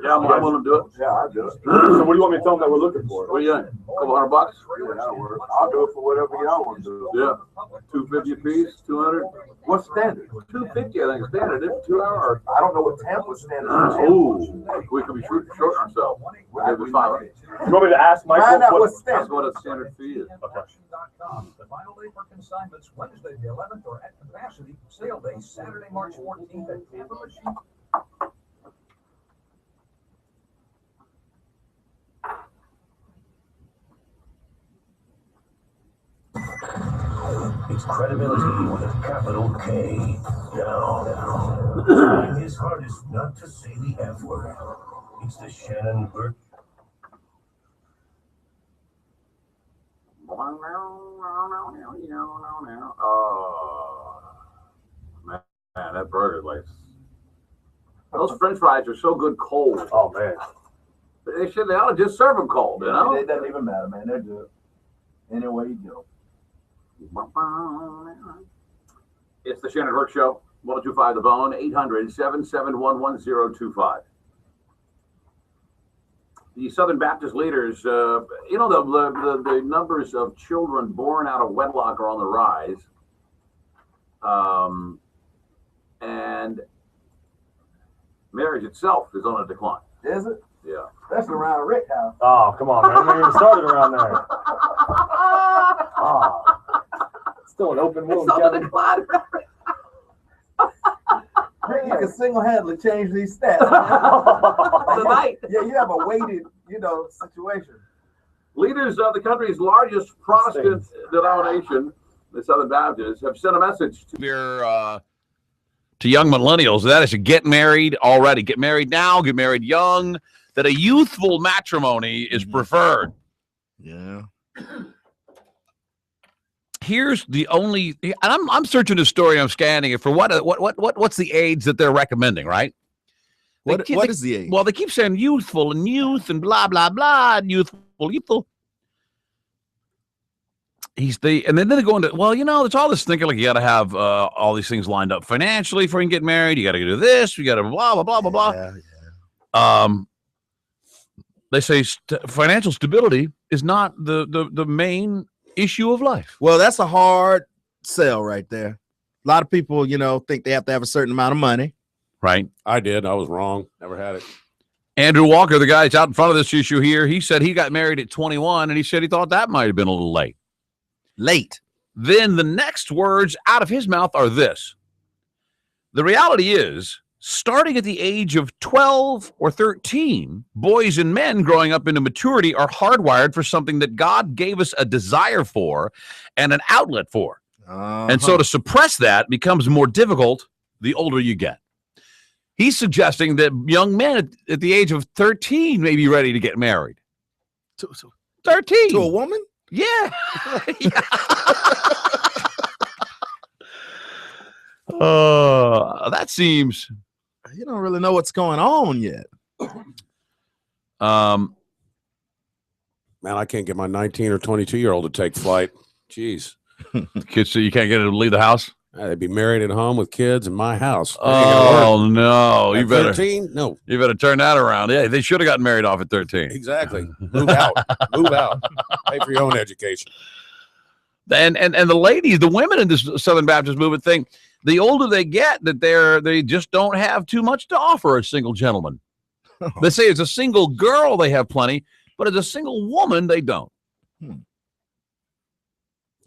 Yeah, I'm willing to do it. Yeah, I'll do it. So what do you want me to tell them that we're looking for? What do you think? Couple $100? Yeah, that'll work. I'll do it for whatever y'all want to do. Yeah. $250 a piece, 200. What's standard? 250, I think, standard. It's 2 hours. I don't know what Tampa's standard is. Oh, we could be shorting ourselves. Maybe 500. You want me to ask Michael Find out what's That's standard. what a standard fee is. The final day for consignments Wednesday the 11th or at capacity. Sale day Saturday, March 14th at Tampa Machine. It's credibility with a capital K. Now, trying his hardest not to say the F word. It's the Shannon Burke. Man, that burger, like, those French fries are so good cold. Oh man, They ought to just serve them cold, you know? It doesn't even matter, man. They're good. Anyway you go. It's the Shannon Burke Show. 1025 The Bone, 800-771-1025. The Southern Baptist leaders, you know, the numbers of children born out of wedlock are on the rise. And marriage itself is on a decline. Is it? Yeah. Especially around Rick house. oh come on, man! We haven't even started around there. Still an open wound, It's on a Kevin. decline. You can single-handedly change these stats. Tonight. Yeah, you have a weighted, situation. Leaders of the country's largest Protestant denomination, the Southern Baptists, have sent a message to young millennials. That is to get married already. Get married now. Get married young. That a youthful matrimony is preferred. Yeah. Here's the only. And I'm searching the story. I'm scanning it for what's the age that they're recommending, right? What is the age? Well, they keep saying youthful and youth and blah blah blah. And youthful. And then they go into, well, there's all this thinking like you got to have all these things lined up financially before you can get married. You got to do this. You got to blah blah blah blah blah. Yeah. They say financial stability is not the main issue of life. Well, that's a hard sell right there. A lot of people, think they have to have a certain amount of money. Right. I did. I was wrong. Never had it. Andrew Walker, the guy that's out in front of this issue here, he said he got married at 21, and he said he thought that might have been a little late. Then the next words out of his mouth are this. The reality is, starting at the age of 12 or 13, boys and men growing up into maturity are hardwired for something that God gave us a desire for and an outlet for. And so to suppress that becomes more difficult the older you get. He's suggesting that young men at the age of 13 may be ready to get married. 13. To a woman? Yeah. That seems. You don't really know what's going on yet. Man, I can't get my 19 or 22-year-old to take flight. Jeez. Kids, so you can't get them to leave the house? They'd be married at home with kids in my house. Oh, no. You better. 13? No. You better turn that around. Yeah, they should have gotten married off at 13. Exactly. Move out. Move out. Pay for your own education. And the ladies, the women in this Southern Baptist movement think the older they get, that they just don't have too much to offer a single gentleman. They say as a single girl they have plenty, but as a single woman they don't. I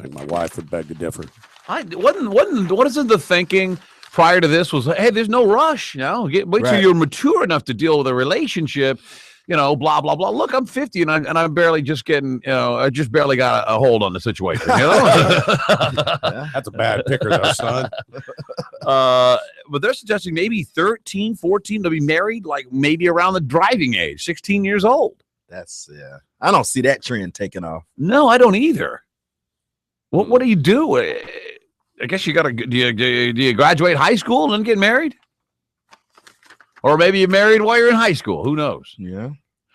think my wife would beg to differ. What isn't the thinking prior to this was, hey, there's no rush, wait till you're mature enough to deal with a relationship, blah blah blah. Look, I'm 50 and I'm barely just getting, I just barely got a hold on the situation. That's a bad picker, though, son. But they're suggesting maybe 13, 14 to be married, like maybe around the driving age, 16 years old. I don't see that trend taking off. No, I don't either. What do you do? I guess you got to. Do you graduate high school and then get married? Or maybe you're married while you're in high school. Who knows? Yeah.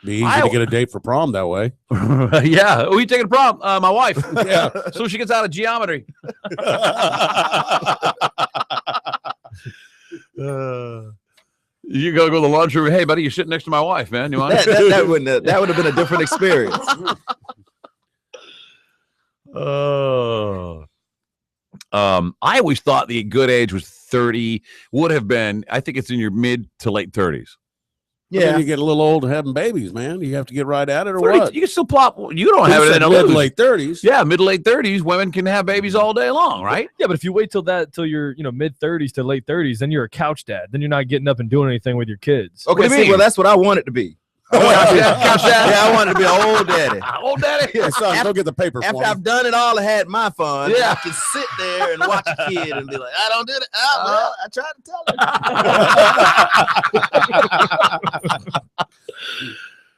Be easy to get a date for prom that way. Yeah. Who are you taking to prom? My wife. Yeah. So she gets out of geometry. You go to the lunchroom. Hey, buddy, you're sitting next to my wife, man. You want that would have been a different experience. I always thought the good age was 30. Would have been. I think it's in your mid to late 30s. Yeah, you get a little old having babies, man. You have to get right at it, or 30, what? You can still plop. You don't have it in mid late 30s. Yeah, mid to late 30s. Women can have babies all day long, right? Yeah, but if you wait till you're mid 30s to late 30s, then you're a couch dad. Then you're not getting up and doing anything with your kids. Okay, well, that's what I want it to be. I want it to be an old daddy. Old daddy. Yeah, son, go get the paper. After I've done it all, I had my fun. Yeah. I can sit there and watch a kid and be like, I don't do it. Well, I tried to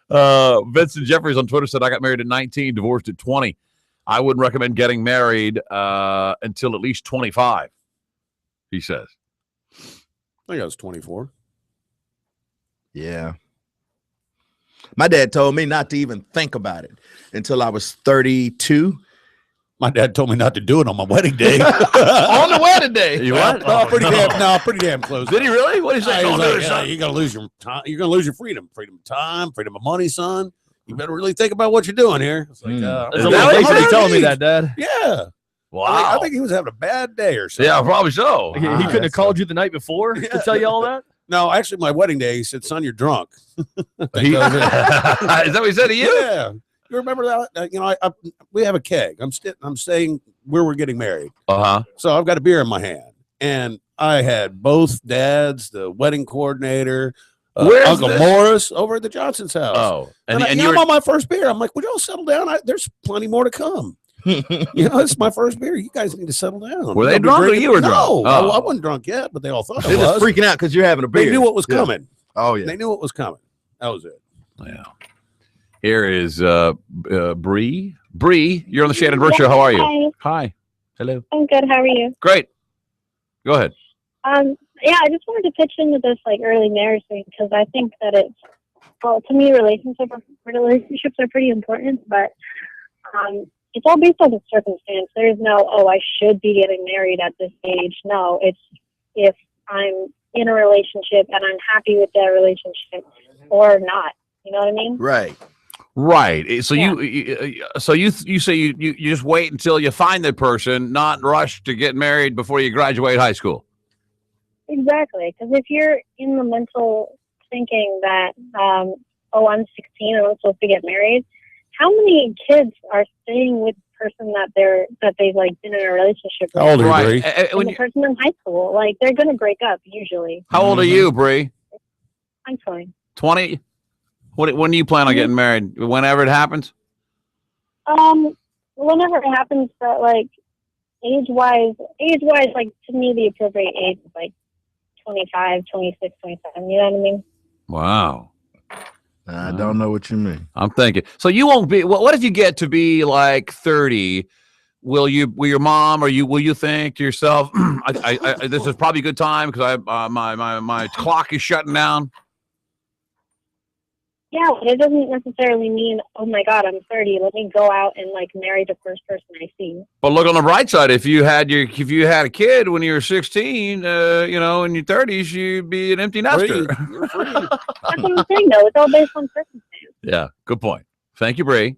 tell her. Vincent Jeffries on Twitter said, I got married at 19, divorced at 20. I wouldn't recommend getting married until at least 25, he says. I think I was 24. Yeah. My dad told me not to even think about it until I was 32. My dad told me not to do it on my wedding day. On the wedding day? You what? No, pretty damn close. Did he really? What did he say? You're gonna lose your time. You're gonna lose your freedom of time, freedom of money, son. You better really think about what you're doing here. It's like, he told me that, Dad. Yeah. Wow. I think he was having a bad day or something. Yeah, probably so. He couldn't have called you the night before to tell you all that? No, actually, my wedding day, he said, son, you're drunk. Is that what he said to you? Yeah. You remember that? We have a keg. I'm staying where we're getting married. Uh-huh. So I've got a beer in my hand. And I had both dads, the wedding coordinator, Where's Uncle this? Morris over at the Johnson's house. Oh, and you're I'm on my first beer. I'm like, would y'all settle down? There's plenty more to come. It's my first beer. You guys need to settle down. Were they drunk or you were drunk? No, Oh. I wasn't drunk yet, but they all thought I They're just was. freaking out because you're having a beer. They knew what was coming. Oh yeah, They knew what was coming. That was it. Yeah. Here is Bree. Bree, you're on the Shannon Burke Show. How are you? Hi. Hello. I'm good. How are you? Great. Go ahead. Yeah, I just wanted to pitch into this like early marriage thing because I think that to me, relationships are pretty important, but it's all based on the circumstance. There's no, I should be getting married at this age. No, it's if I'm in a relationship and I'm happy with that relationship or not. You know what I mean? Right. Right. So you say you just wait until you find the person, not rush to get married before you graduate high school. Exactly. Because if you're in the mental thinking that, I'm 16 and I'm supposed to get married, how many kids are staying with the person that they've like been in a relationship with? How old are you, Bree? And the person in high school, like they're gonna break up usually. How old are you, Bree? I'm 20. 20? When do you plan on getting married? Whenever it happens? Whenever it happens, but like age-wise, like to me the appropriate age is like 25, 26, 27. You know what I mean? Wow. I don't know what you mean. I'm thinking. So you won't be. What if you get to be like 30? Will your mom or will you think to yourself, this is probably a good time because my clock is shutting down? Yeah, but it doesn't necessarily mean, oh my God, I'm 30. Let me go out and like marry the first person I see. But look on the bright side. If you had a kid when you were 16, in your 30s, you'd be an empty nester. That's what I'm saying, though. It's all based on circumstance. Yeah, good point. Thank you, Bree.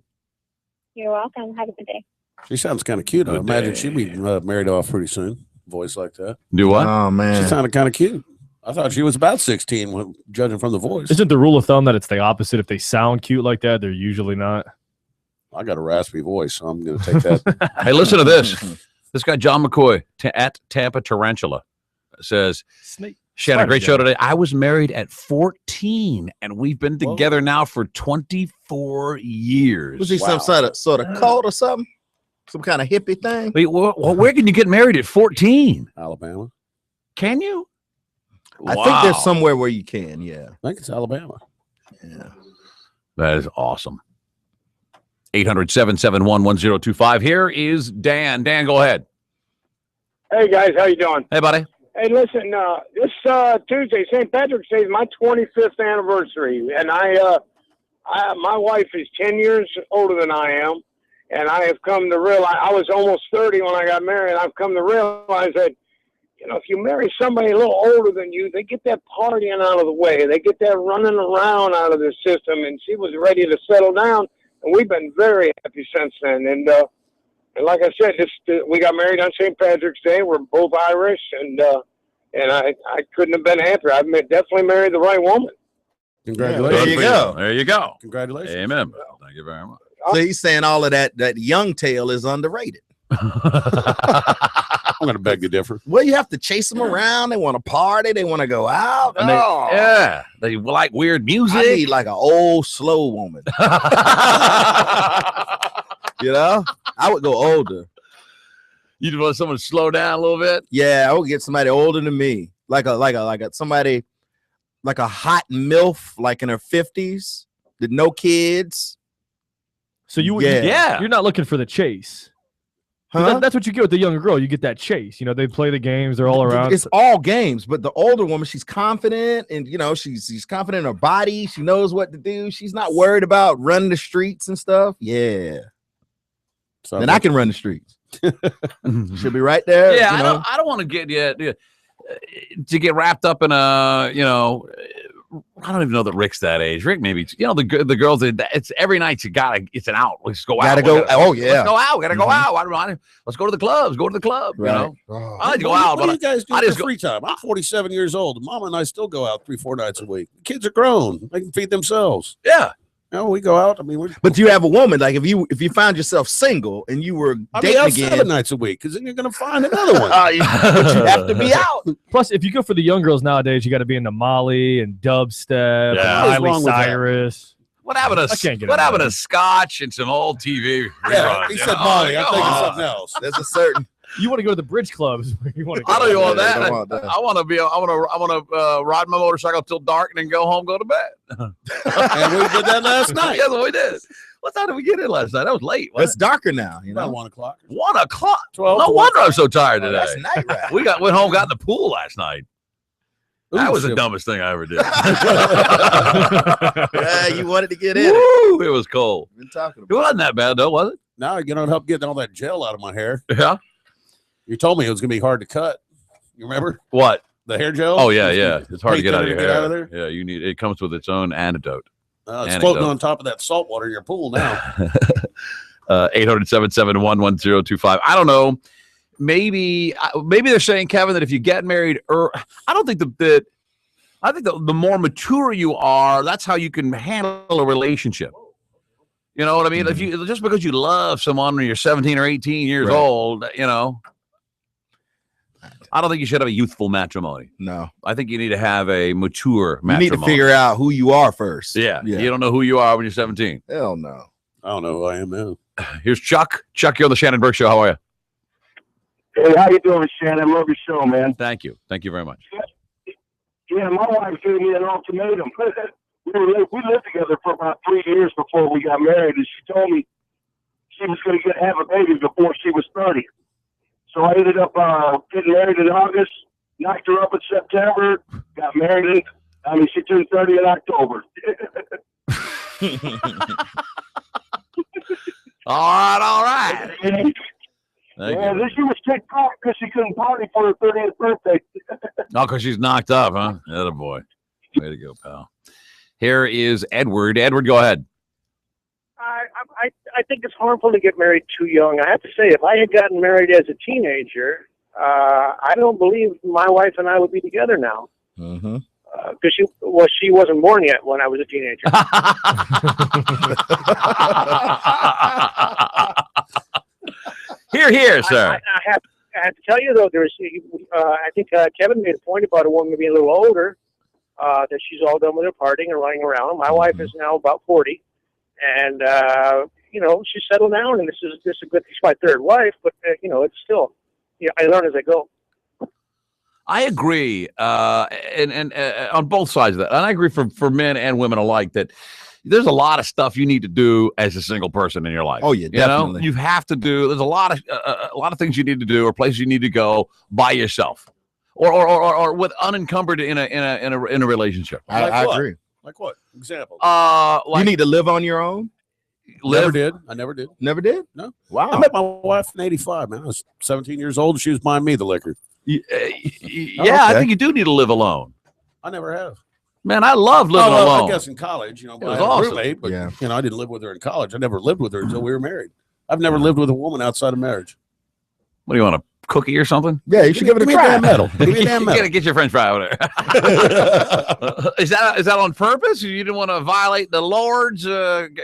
You're welcome. Have a good day. She sounds kind of cute. I Good imagine day. she'd be married off pretty soon. Voice like that. Do what? Oh man, She sounded kind of cute. I thought she was about 16, when judging from the voice. Isn't the rule of thumb that it's the opposite? If they sound cute like that, they're usually not. I got a raspy voice, so I'm going to take that. Hey, listen to this. This guy, John McCoy, at Tampa Tarantula, says, Shannon, great show today. I was married at 14, and we've been together now for 24 years. Was he some sort of cult or something? Some kind of hippie thing? Wait, where can you get married at 14? Alabama. Can you? I think there's somewhere where you can, yeah. I think it's Alabama. Yeah. That is awesome. 800-771-1025. Here is Dan. Dan, go ahead. Hey, guys. How you doing? Hey, buddy. Hey, listen, this Tuesday, St. Patrick's Day, is my 25th anniversary. And my wife is 10 years older than I am. And I have come to realize, I was almost 30 when I got married. I've come to realize that, if you marry somebody a little older than you, they get that partying out of the way. They get that running around out of the system. And she was ready to settle down. And we've been very happy since then. And like I said, we got married on St. Patrick's Day. We're both Irish. And I couldn't have been happier. I've definitely married the right woman. Congratulations. There you go. There you go. Congratulations. Amen. Thank you very much. So he's saying all of that young tail is underrated. I'm going to beg to differ. Well, you have to chase them around. They want to party. They want to go out. And they like weird music. I need like an old, slow woman. I would go older. You just want someone to slow down a little bit? Yeah, I would get somebody older than me, like somebody, like a hot MILF, like in her 50s, with no kids. So you're not looking for the chase. Huh? That's what you get with the younger girl. You get that chase. They play the games. They're all around. It's all games, but the older woman, she's confident, and she's confident in her body. She knows what to do. She's not worried about running the streets and stuff. Yeah. So then I can run the streets. She'll be right there. Yeah, I don't want to get wrapped up in a I don't even know that Rick's that age. Rick, maybe the girls. It's every night it's an out. Let's go out. Let's go out. We gotta go out. Let's go to the clubs. Go to the club. Right. I like to go out. What do but you guys do in your free time? I'm 47 years old. Mama and I still go out 3-4 nights a week. The kids are grown. They can feed themselves. Yeah. No, we go out. I mean, but you have a woman. Like if you found yourself single and you were dating out again 7 nights a week, because then you're gonna find another one. But you have to be out. Plus, if you go for the young girls nowadays, you got to be into Molly and dubstep, Yeah. and Miley Cyrus. What happened to scotch and some old TV? Yeah, he said Molly. I'm thinking something else. There's a certain. You want to go to the bridge clubs? You want to go I don't even want Yeah, that. don't want that. I want to ride my motorcycle till dark and then go home, go to bed. And we did that last night. That's what we did. What time did we get in last night? That was late. It's darker now. You know, About 1 o'clock. 1 o'clock. 12. No wonder I'm so tired today. that's night ride. Went home, got in the pool last night. That was the dumbest thing I ever did. Yeah, you wanted to get in. Woo, it was cold. Been talking It about. wasn't that bad though, was it? Now you're gonna help getting all that gel out of my hair. Yeah. You told me it was gonna be hard to cut. You remember What? the hair gel? Oh yeah. It's hard to get out of your hair. Out of there. Yeah, you need. It comes with its own antidote. It's floating on top of that salt water in your pool now. 800-771-1025. I don't know. Maybe they're saying, Kevin, that if you get married, I don't think that. I think the more mature you are, that's how you can handle a relationship. You know what I mean? If you just because you love someone when you're 17 or 18 years old, you know, I don't think you should have a youthful matrimony. No, I think you need to have a mature matrimony. You need to figure out who you are first. Yeah. You don't know who you are when you're 17. Hell no. I don't know who I am now. Here's Chuck. Chuck, you're on the Shannon Burke Show. How are you? Hey, how you doing, Shannon? Love your show, man. Thank you. Thank you very much. Yeah, my wife gave me an ultimatum. We lived together for about 3 years before we got married, and she told me she was going to have a baby before she was 30. So I ended up getting married in August, knocked her up in September, got married she turned 30 in October. All right. Yeah, this year was kicked off because she couldn't party for her 30th birthday. Oh, because she's knocked up, huh? Atta boy. Way to go, pal. Here is Edward. Edward, go ahead. I think it's harmful to get married too young. I have to say, if I had gotten married as a teenager, I don't believe my wife and I would be together now. Mm-hmm. Because she wasn't born yet when I was a teenager. Here, sir. I have to tell you, though, I think Kevin made a point about a woman being a little older, that she's all done with her partying and running around. My wife is now about 40, and, she's settled down, and this is a good, she's my third wife, but, it's still, I learn as I go. I agree, and on both sides of that. And I agree for men and women alike that there's a lot of stuff you need to do as a single person in your life. Oh yeah, definitely. You have to do. There's a lot of things you need to do, or places you need to go by yourself, or with unencumbered in a relationship. I agree. Like what? Example. You need to live on your own. Never did. I never did. Never did? No. Wow. I met my wife in '85, man. I was 17 years old, and she was buying me the liquor. Yeah, I think you do need to live alone. I never have. Man, I love living alone. I guess in college, but was I had awesome. a roommate, but I didn't live with her in college. I never lived with her until we were married. I've never lived with a woman outside of marriage. What do you want, a cookie or something? Yeah, you should give it a try. Damn medal. Give me a damn medal. Get your French fry over there. Is that on purpose? You didn't want to violate the Lord's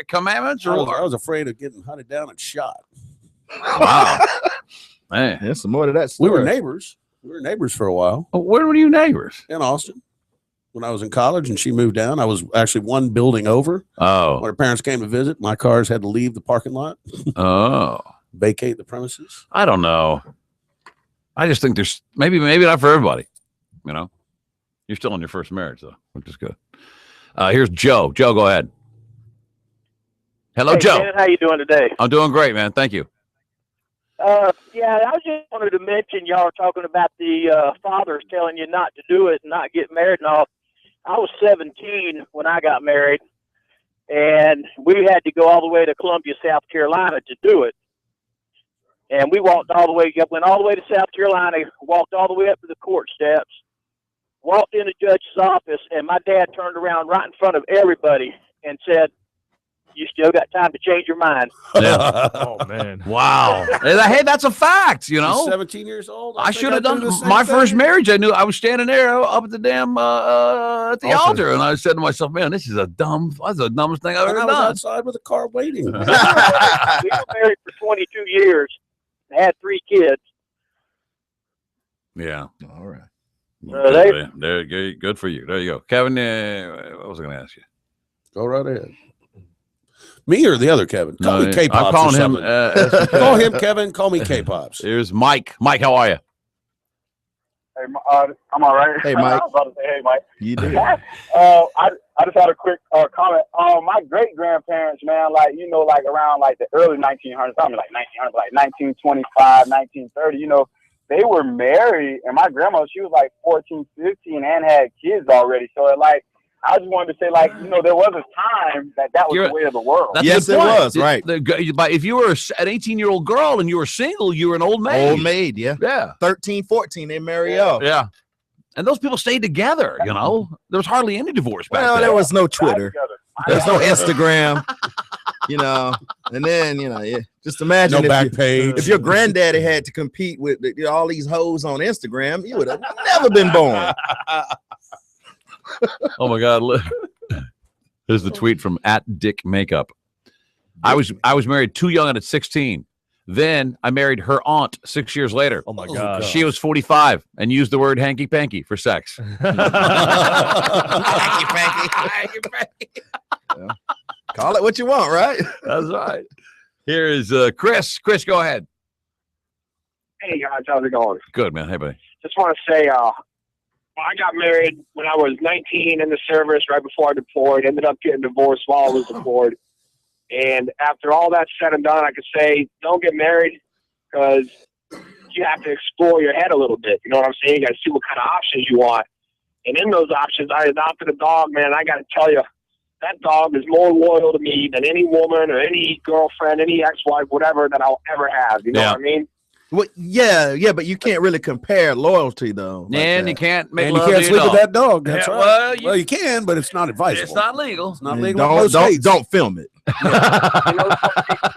commandments, or I was afraid of getting hunted down and shot. Wow, man, there's some more to that story. story. We were neighbors for a while. Where were you neighbors? In Austin. When I was in college and she moved down, I was actually one building over. Oh. When her parents came to visit, my cars had to leave the parking lot. Oh. Vacate the premises. I don't know. I just think there's maybe not for everybody. You're still in your first marriage though, which is good. Here's Joe. Joe, go ahead. Hello, hey, Joe. Shannon, how you doing today? I'm doing great, man. Thank you. Yeah, I just wanted to mention y'all are talking about the fathers telling you not to do it and not get married and all. I was 17 when I got married, and we had to go all the way to Columbia, South Carolina to do it. And we went all the way to South Carolina, walked all the way up to the court steps, walked in the judge's office, and my dad turned around right in front of everybody and said, you still got time to change your mind. Yeah. Oh man. Wow. Hey, that's a fact, you know. She's 17 years old. I think should have I'd do done the same my thing. first marriage. I knew I was standing there up at the damn at the Also- altar, and I said to myself, "Man, that's the dumbest thing I've And ever I was done." outside with a car waiting. We were married for 22 years, had 3 kids. Yeah. All right. There, good for you. There you go, Kevin. What was I going to ask you? Go right ahead. Me or the other Kevin? Call No, me K-Pops. I'm calling or him. something. Call him Kevin. Call me K-Pops. Here's Mike. Mike, how are you? Hey, I'm all right. Hey, Mike. I was about to say, hey, Mike. You did. I just had a quick comment. My great grandparents, man, like, you know, like around like the early 1900s, probably like 1900, like 1925, 1930, you know, they were married, and my grandma, she was like 14, 15 and had kids already. So it, like, I just wanted to say, like, you know, there was a time that was the way of the world. That's Yes, a good it point. was, right. But if you were an 18-year-old girl and you were single, you were an old maid. Old maid, yeah. Yeah. 13, 14, they marry up. Yeah. And those people stayed together, you know. There was hardly any divorce back Well, then. there was no Twitter. There's no Instagram, you know. And then, you know, just imagine No back page. if your granddaddy had to compete with all these hoes on Instagram, you would have never been born. Oh my God! Look. Here's the tweet from @DickMakeup. I was married too young at 16. Then I married her aunt 6 years later. Oh my God! She was 45 and used the word hanky panky for sex. Hanky panky. Yeah. Call it what you want, right? That's right. Here is Chris. Chris, go ahead. Hey guys, how's it going? Good, man. Hey, buddy. Just want to say, I got married when I was 19 in the service, right before I deployed. Ended up getting divorced while I was deployed. And after all that's said and done, I could say, don't get married because you have to explore your head a little bit. You know what I'm saying? You got to see what kind of options you want. And in those options, I adopted a dog, man. I got to tell you, that dog is more loyal to me than any woman or any girlfriend, any ex-wife, whatever that I'll ever have. You know what I mean? Well, yeah, but you can't really compare loyalty though. And you can't make And you love can't to your sleep with that dog. That's Yeah, right. well, you can, but it's not advisable. It's not legal. It's not And legal. in most Don't states. don't film it. You know,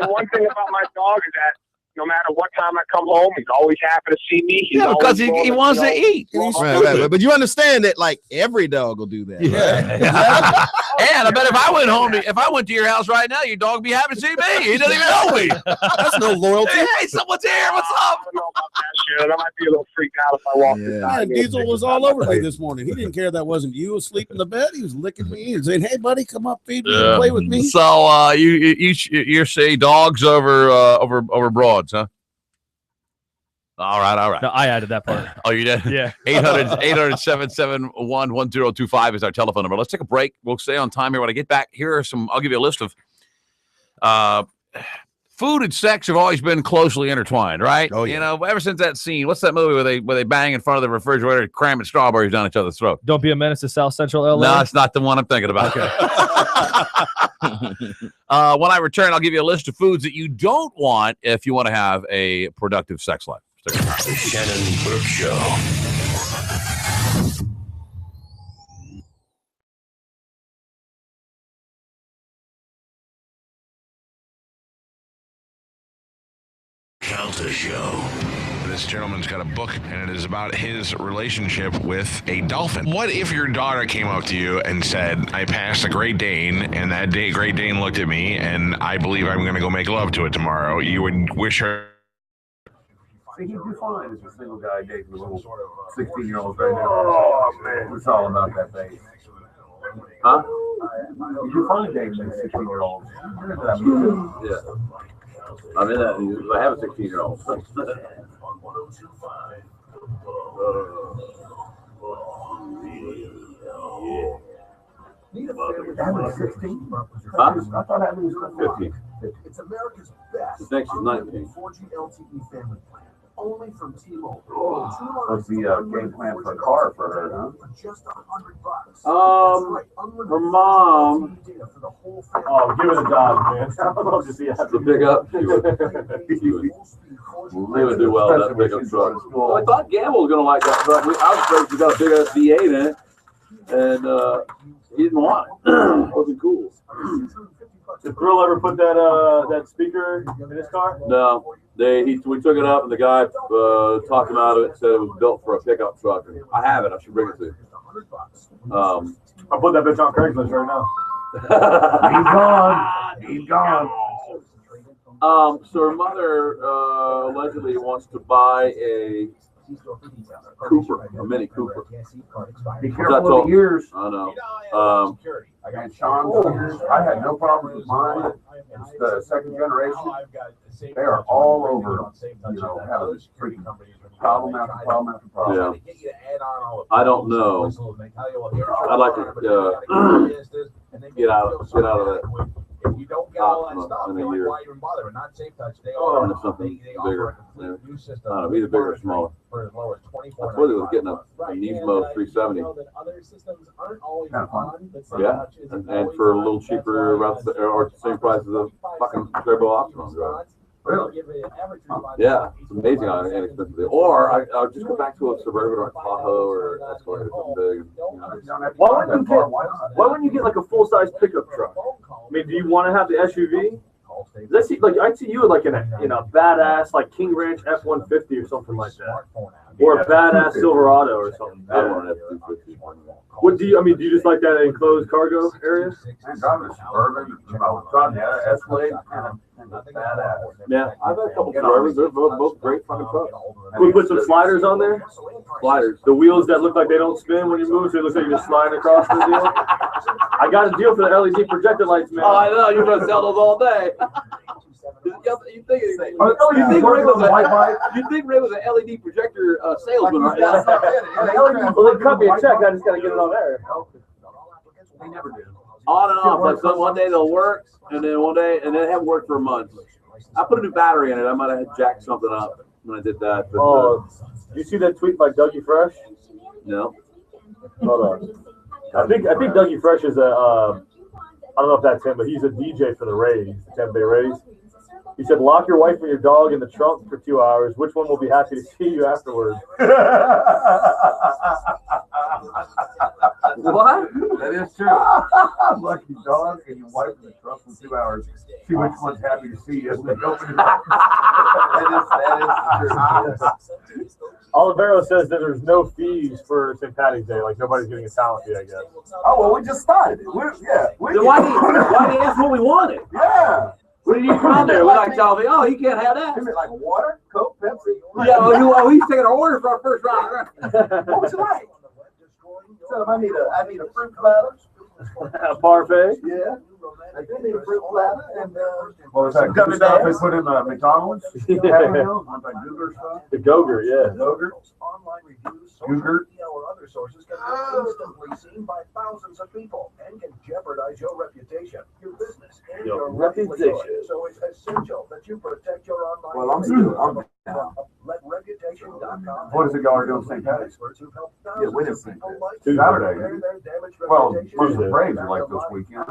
the one thing about my dog is that no matter what time I come home, he's always happy to see me. He's Yeah, because always he willing wants to you know, eat. Right. But you understand that like every dog will do that. Yeah. And I bet if I went home, if I went to your house right now, your dog would be happy to see me. He doesn't even know me. That's no loyalty. Hey, someone's here. What's up? I don't know about that shit. I might be a little freaked out if I walk Yeah, Diesel was all over me this morning. He didn't care that wasn't you asleep in the bed. He was licking me and saying, "Hey, buddy, come up, feed me, and play with me." So you say dogs over broads, huh? All right. No, I added that part. Oh, you did? Yeah. 800-771-1025 is our telephone number. Let's take a break. We'll stay on time here. When I get back, I'll give you a list of food and sex have always been closely intertwined, right? Oh, yeah. You know, ever since that scene, what's that movie where they bang in front of the refrigerator cramming strawberries down each other's throat? Don't be a menace to South Central LA. No, it's not the one I'm thinking about. Okay. When I return, I'll give you a list of foods that you don't want if you want to have a productive sex life. The Shannon Burke Show. Calta Show. This gentleman's got a book, and it is about his relationship with a dolphin. What if your daughter came up to you and said, I passed a Great Dane, and that Great Dane looked at me, and I believe I'm going to go make love to it tomorrow? You would wish her... See, he'd do fine as a single guy dating a little 16-year-old right now. Oh, man. It's all about that baby. Huh? You do fine dating a 16-year-old. Yeah. I mean, I have a 16-year-old. Having 16? Huh? I thought having was 15. It's America's best. Next is 19. 4G LTE family plan. Only from T-Mobile. What's the game plan for a car for her, huh? Just $100. Her mom. Oh, give it a dog, man. I don't know if you have The pickup. They would do well with that pickup truck. Well, I thought Gamble was going to like that truck. I was afraid you got a big ass V8 in it, and he didn't want it. It wasn't cool. Grill ever put that that speaker in his car? No, we took it up, and the guy talked him out of it. Said it was built for a pickup truck. And I have it. I should bring it to you. I'll put that bitch on Craigslist right now. He's gone. He's gone. So her mother allegedly wants to buy a Cooper, a Mini Cooper. Be careful of the ears. I know. And Sean's ears, I had no problems with mine. It's the second generation. They are all over, having this freaking problem after problem after problem. Yeah. I don't know. I'd like to get out of that. If you don't get all that stuff, they're like, why even bother? But not Safe Touch. They offer something bigger. new system. I don't know, either bigger or smaller. For as low as I thought it was getting a Nismo 370. Yeah, and for a little cheaper, around or the same price as a fucking turbo optimum drive. Really? Yeah, it's amazing how inexpensive they are. Or I'll just go back to a Suburban or a Tahoe or Escalade or something big. Why wouldn't you get like a full-size pickup truck? I mean, do you want to have the SUV? Does see, like I see you like in a badass like King Ranch F-150 or something like that, or a badass Silverado or something. I don't want an F-250. What do you? I mean, do you just like that enclosed cargo area? I'm driving a Suburban, driving the Escalade, badass. Yeah, I've had a couple Suburbans. They're both great fucking trucks. Can we put some sliders on there? Sliders. The wheels that look like they don't spin when you move, so it looks like you're just sliding across the deal. I got a deal for the LED projector lights, man. Oh, I know. You're gonna sell those all day. You think Ray was an LED projector salesman, right? Well, they cut me a check. I just gotta get it on there. They never do. On and off. Like so one day they'll work, and then one day, and then it haven't worked for a month. I put a new battery in it. I might have jacked something up when I did that. But, you see that tweet by Dougie Fresh? No. Hold on. I think Dougie Fresh is I don't know if that's him, but he's a DJ for the Rays, the Tampa Bay Rays. He said, lock your wife and your dog in the trunk for 2 hours. Which one will be happy to see you afterwards? What? That is true. Lock your dog and your wife in the trunk for 2 hours. See which one's happy to see you. That is true. Olivero says that there's no fees for St. Patrick's Day. Like, nobody's getting a talent fee, I guess. Oh, well, we just started it. Then why do you ask what we wanted? Yeah. What did you come out there? We're like telling me, oh, he can't have that. You mean like water, Coke, Pepsi? Yeah, he's taking our order for our first round. What would you like? So I need a fruit platter. A parfait? Yeah. I do need a fruit platter and what was that gummy stuff they put in McDonald's? Googer stuff? The Goger, yeah. Googer. Googer. Or other sources can be instantly seen by thousands of people and can jeopardize your reputation, your business, and your reputation. So it's essential that you protect your online. Well, I'm Let reputation.com. What is it y'all are doing St. Patrick's? Yeah, when is St. Patrick's? Saturday. Well, most of the Braves are like this weekend.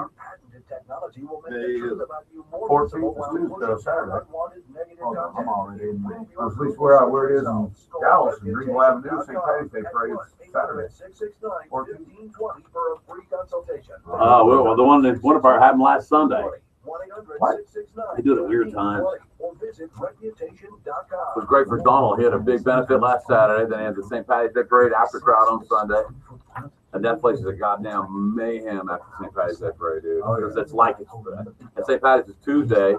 Technology will make the truth about you more 14th is Saturday. I'm already in there. At least where it is in Dallas and Greenville Avenue, St. Patrick's Day Parade Saturday. 669-1520 for a free consultation. Well, the one of our happened last Sunday. They do it at weird times. It was great for Donald. He had a big benefit last Saturday. Then he had the St. Patrick's Day Parade after crowd on Sunday. And that place is a goddamn mayhem after St. Patrick's Day Parade, dude. Because it's like at St. Patrick's is Tuesday.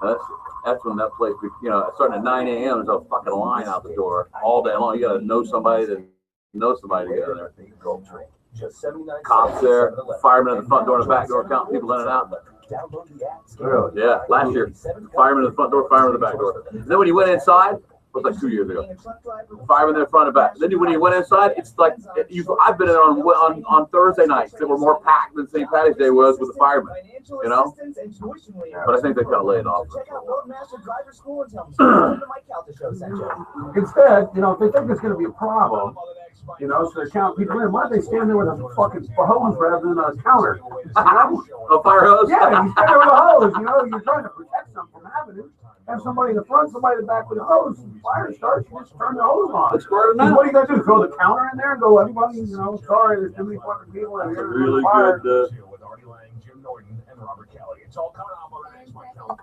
That's when that place, starting at 9 a.m. There's a fucking line out the door all day long. You got to know somebody to get in there. Cops there, firemen at the front door and the back door, counting people in and out. Yeah, last year, firemen at the front door, firemen at the back door. And then when you went inside, it was like 2 years ago. Firemen there front and back. Then when you went inside, it's like I've been in on Thursday nights that were more packed than St. Patrick's Day was with the firemen. But I think they kind of laid it off. Instead, if they think it's going to be a problem, so they count people in. Why don't they stand there with a fucking hose rather than a counter? A fire hose? Yeah, you stand there with a hose. You're trying to protect them from having it. Have somebody in the front, somebody in the back with a hose. Fire starts, you just turn the hose on. What are you going to do? Throw the counter in there and go, everybody, sorry, there's too many fucking people in here. Really fire. good. Jim Norton and Robert Kelly. It's all coming up on the next Mike Kelly.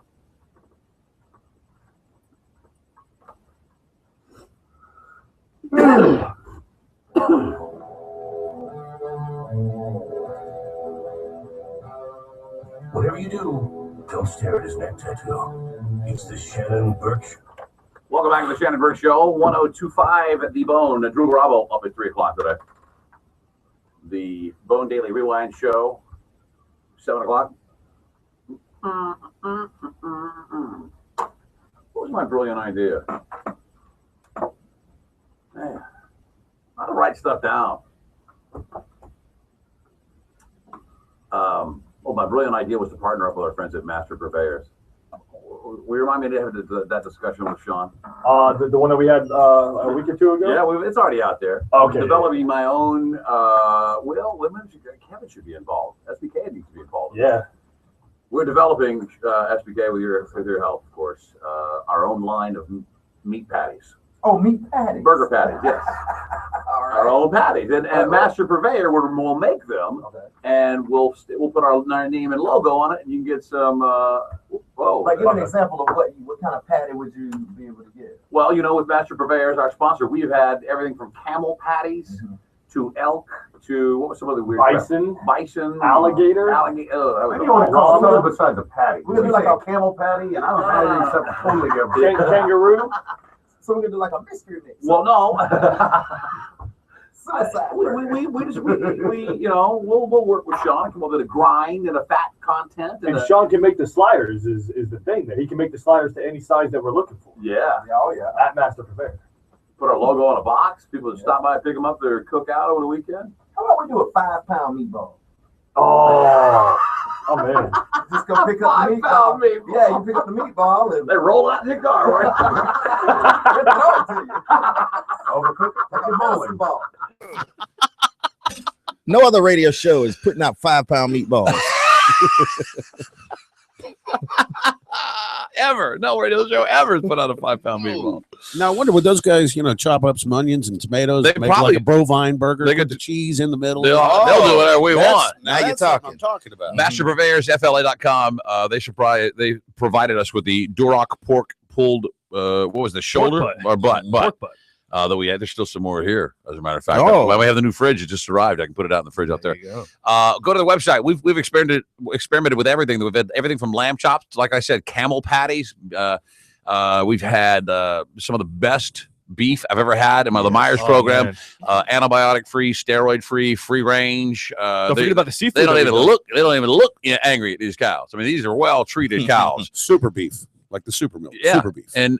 Whatever you do, don't stare at his neck tattoo. It's the Shannon Burke Show. Welcome back to the Shannon Burke Show. 1025 at the Bone. Drew Bravo up at 3 o'clock today. The Bone Daily Rewind Show, 7 o'clock. What was my brilliant idea? Man, I don't write stuff down. Well, my brilliant idea was to partner up with our friends at Master Purveyors. Will you remind me to have that discussion with Sean? The one that we had a week or two ago? Yeah, it's already out there. Okay. I'm developing my own, Kevin should be involved. SBK needs to be involved. Yeah. We're developing, SBK, with your help, of course, our own line of meat patties. Oh, meat patties. Burger patties, yes. Our own patties. And Master Purveyor will make them, and we'll put our name and logo on it, and you can get some, Like, give an example of what kind of patty would you be able to get? Well, with Master Purveyors, our sponsor, we've had everything from camel patties to elk to, what was some other weird Bison, alligator. What do you want to call something besides a patty? We're gonna do like a camel patty, and I don't have anything except totally different. Kangaroo? So we're gonna do like a mystery mix. Well, no. Suicide. We'll work with Sean and come up with a grind and a fat content. And Sean can make the sliders is the thing, that he can make the sliders to any size that we're looking for. Yeah. Oh, yeah. At Master Purveyor. Put our logo on a box. People just stop by and pick them up. They're cook out over the weekend. How about we do a 5-pound meatball? Oh man. Just go pick up the meatball. Yeah, you pick up the meatball and they roll out in your car, right? Throw it to you. Overcook it like a bowling ball. No other radio show is putting out 5-pound meatballs. Ever. No radio show ever has put out a 5-pound meatball. Now, I wonder, would those guys, chop up some onions and tomatoes, They make probably- like a bovine burger, they put could- the cheese in the middle? They'll do whatever we want. Now you're That's what talking. I'm talking about. Master Purveyors, FLA.com. They provided us with the Duroc pork pulled, what was the shoulder butt. or butt? Pork butt. That we had. There's still some more here, as a matter of fact. Oh. We have the new fridge. It just arrived. I can put it out in the fridge out there. you go. Go to the website. We've experimented with everything. We've had everything from lamb chops, like I said, camel patties. We've had some of the best beef I've ever had in the Myers program. Man. Antibiotic free, steroid free, free range. Don't forget about the seafood. They don't that even we do. look. They don't even look angry at these cows. I mean, these are well treated cows. Super beef, like the super milk. Yeah. Super beef. And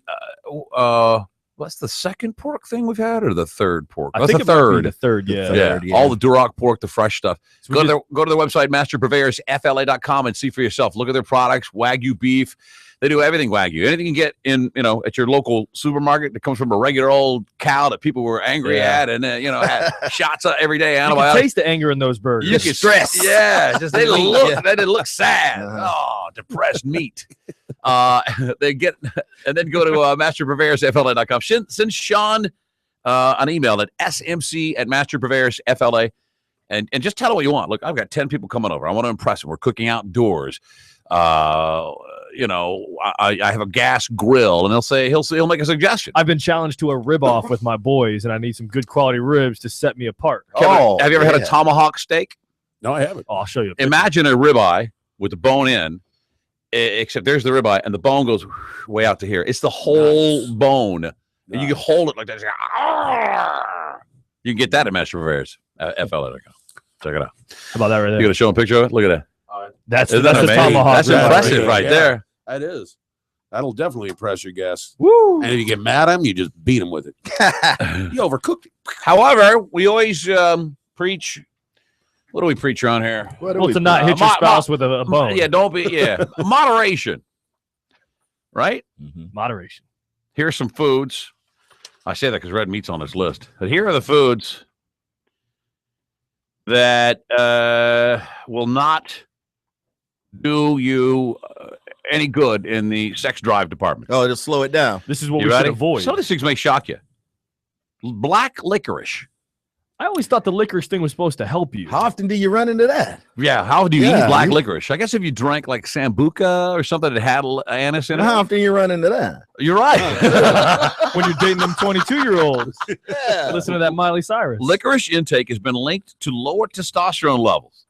what's the second pork thing we've had, or the third pork? I That's think the it might be third. the third, yeah. Yeah. All the Duroc pork, the fresh stuff. So Go to their website, masterpurveyorsfla.com, and see for yourself. Look at their products, Wagyu beef. They do everything Wagyu. Anything you get in, at your local supermarket that comes from a regular old cow that people were angry at, and had shots every day. You can Antibiotics. taste the anger in those burgers. You can stress. Yeah, just they Yeah. look sad. Oh, depressed meat. They get, and then go to masterpurveyorsfla.com. Send Sean an email at smc@masterpurveyorsfla, and just tell him what you want. Look, I've got 10 people coming over. I want to impress them. We're cooking outdoors. I have a gas grill, and he'll make a suggestion. I've been challenged to a rib off with my boys, and I need some good quality ribs to set me apart. Kevin, have you ever had a tomahawk steak? No, I haven't. Oh, I'll show you. Imagine a ribeye with the bone in, except there's the ribeye, and the bone goes way out to here. It's the whole bone. And you can hold it like that. You can get that at Master Purveyors, FLA.com. Check it out. How about that right there? You gonna show him a picture of it? Look at that. That's Isn't the that amazing? tomahawk. That's rib impressive right Yeah. there. That is. That'll definitely impress your guests. Woo! And if you get mad at them, you just beat them with it. You overcooked it. However, we always preach. What do we preach around here? Well, to not hit your spouse with a bone. Yeah, don't be. Yeah, moderation. Right. Moderation. Here's some foods. I say that because red meat's on this list. But here are the foods that will not do you any good in the sex drive department. Oh, just slow it down. This is what You we should ready? avoid. Some of these things may shock you. Black licorice. I always thought the licorice thing was supposed to help you. How often do you run into that? Yeah, how do you eat black licorice? I guess if you drank like Sambuca or something that had anise in it. How often you run into that? You're right. When you're dating them 22-year-olds. Yeah. Listen to that Miley Cyrus. Licorice intake has been linked to lower testosterone levels.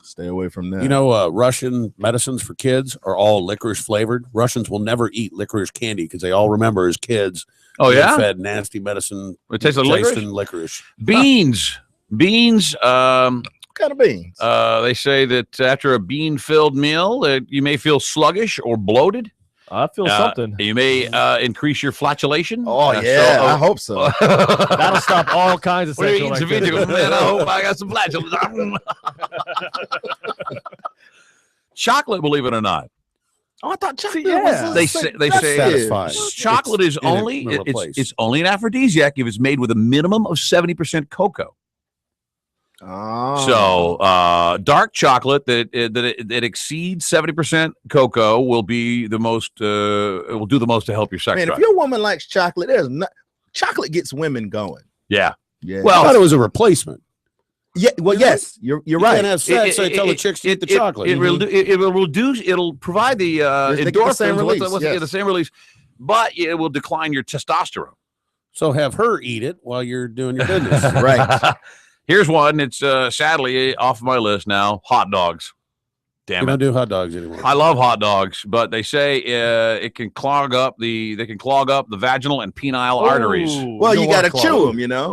Stay away from that. You know, Russian medicines for kids are all licorice flavored. Russians will never eat licorice candy because they all remember as kids. Oh, yeah? Fed nasty medicine. It tastes like licorice. Beans. Beans. What kind of beans? They say that after a bean-filled meal, you may feel sluggish or bloated. I feel something. You may increase your flatulation. Oh, yeah. I hope so. That'll stop all kinds of sexual activity. activity. Man, I hope I got some flatulence. Chocolate, believe it or not. Oh, I thought chocolate was they say satisfying. Chocolate is only it's only an aphrodisiac if it's made with a minimum of 70% cocoa. Oh. So dark chocolate that exceeds 70% cocoa will be the most will do the most to help your sex Man, drive. if your woman likes chocolate, chocolate gets women going. Yeah. Well, I thought it was a replacement. Yeah. Well, yes, you're right. Can't have sex. So tell the chicks to eat the chocolate. It will reduce. It'll provide the endorphins, the same release, but it will decline your testosterone. So have her eat it while you're doing your business. Right. Here's one. It's sadly off my list now. Hot dogs. Damn You don't do hot dogs anymore. I love hot dogs, but they say it can clog up the vaginal and penile arteries. Well, you got to chew them, you know.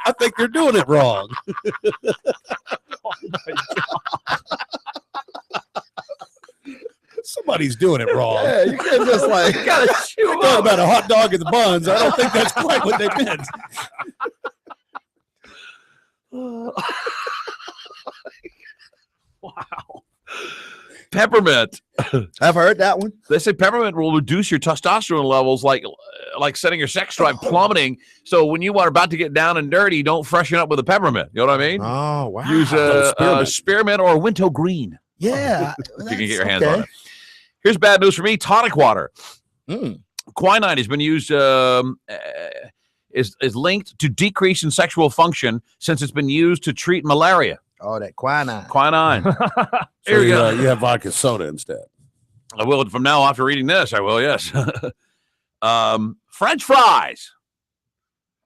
I think they're doing it wrong. Oh my God. Somebody's doing it wrong. Yeah, you can't just like gotta chew You're talking about a hot dog in the buns. I don't think that's quite what they meant. Wow. Peppermint. I've heard that one. They say peppermint will reduce your testosterone levels, like setting your sex drive plummeting. So when you are about to get down and dirty, don't freshen up with a peppermint. You know what I mean? Oh, wow. Use spearmint or winter green. Yeah. You can get your hands on it. Here's bad news for me. Tonic water. Quinine has been used is linked to decrease in sexual function since it's been used to treat malaria. Oh, that quinine. Quinine. Here you go. You have vodka soda instead. I will from now after reading this. I will. Yes. French fries.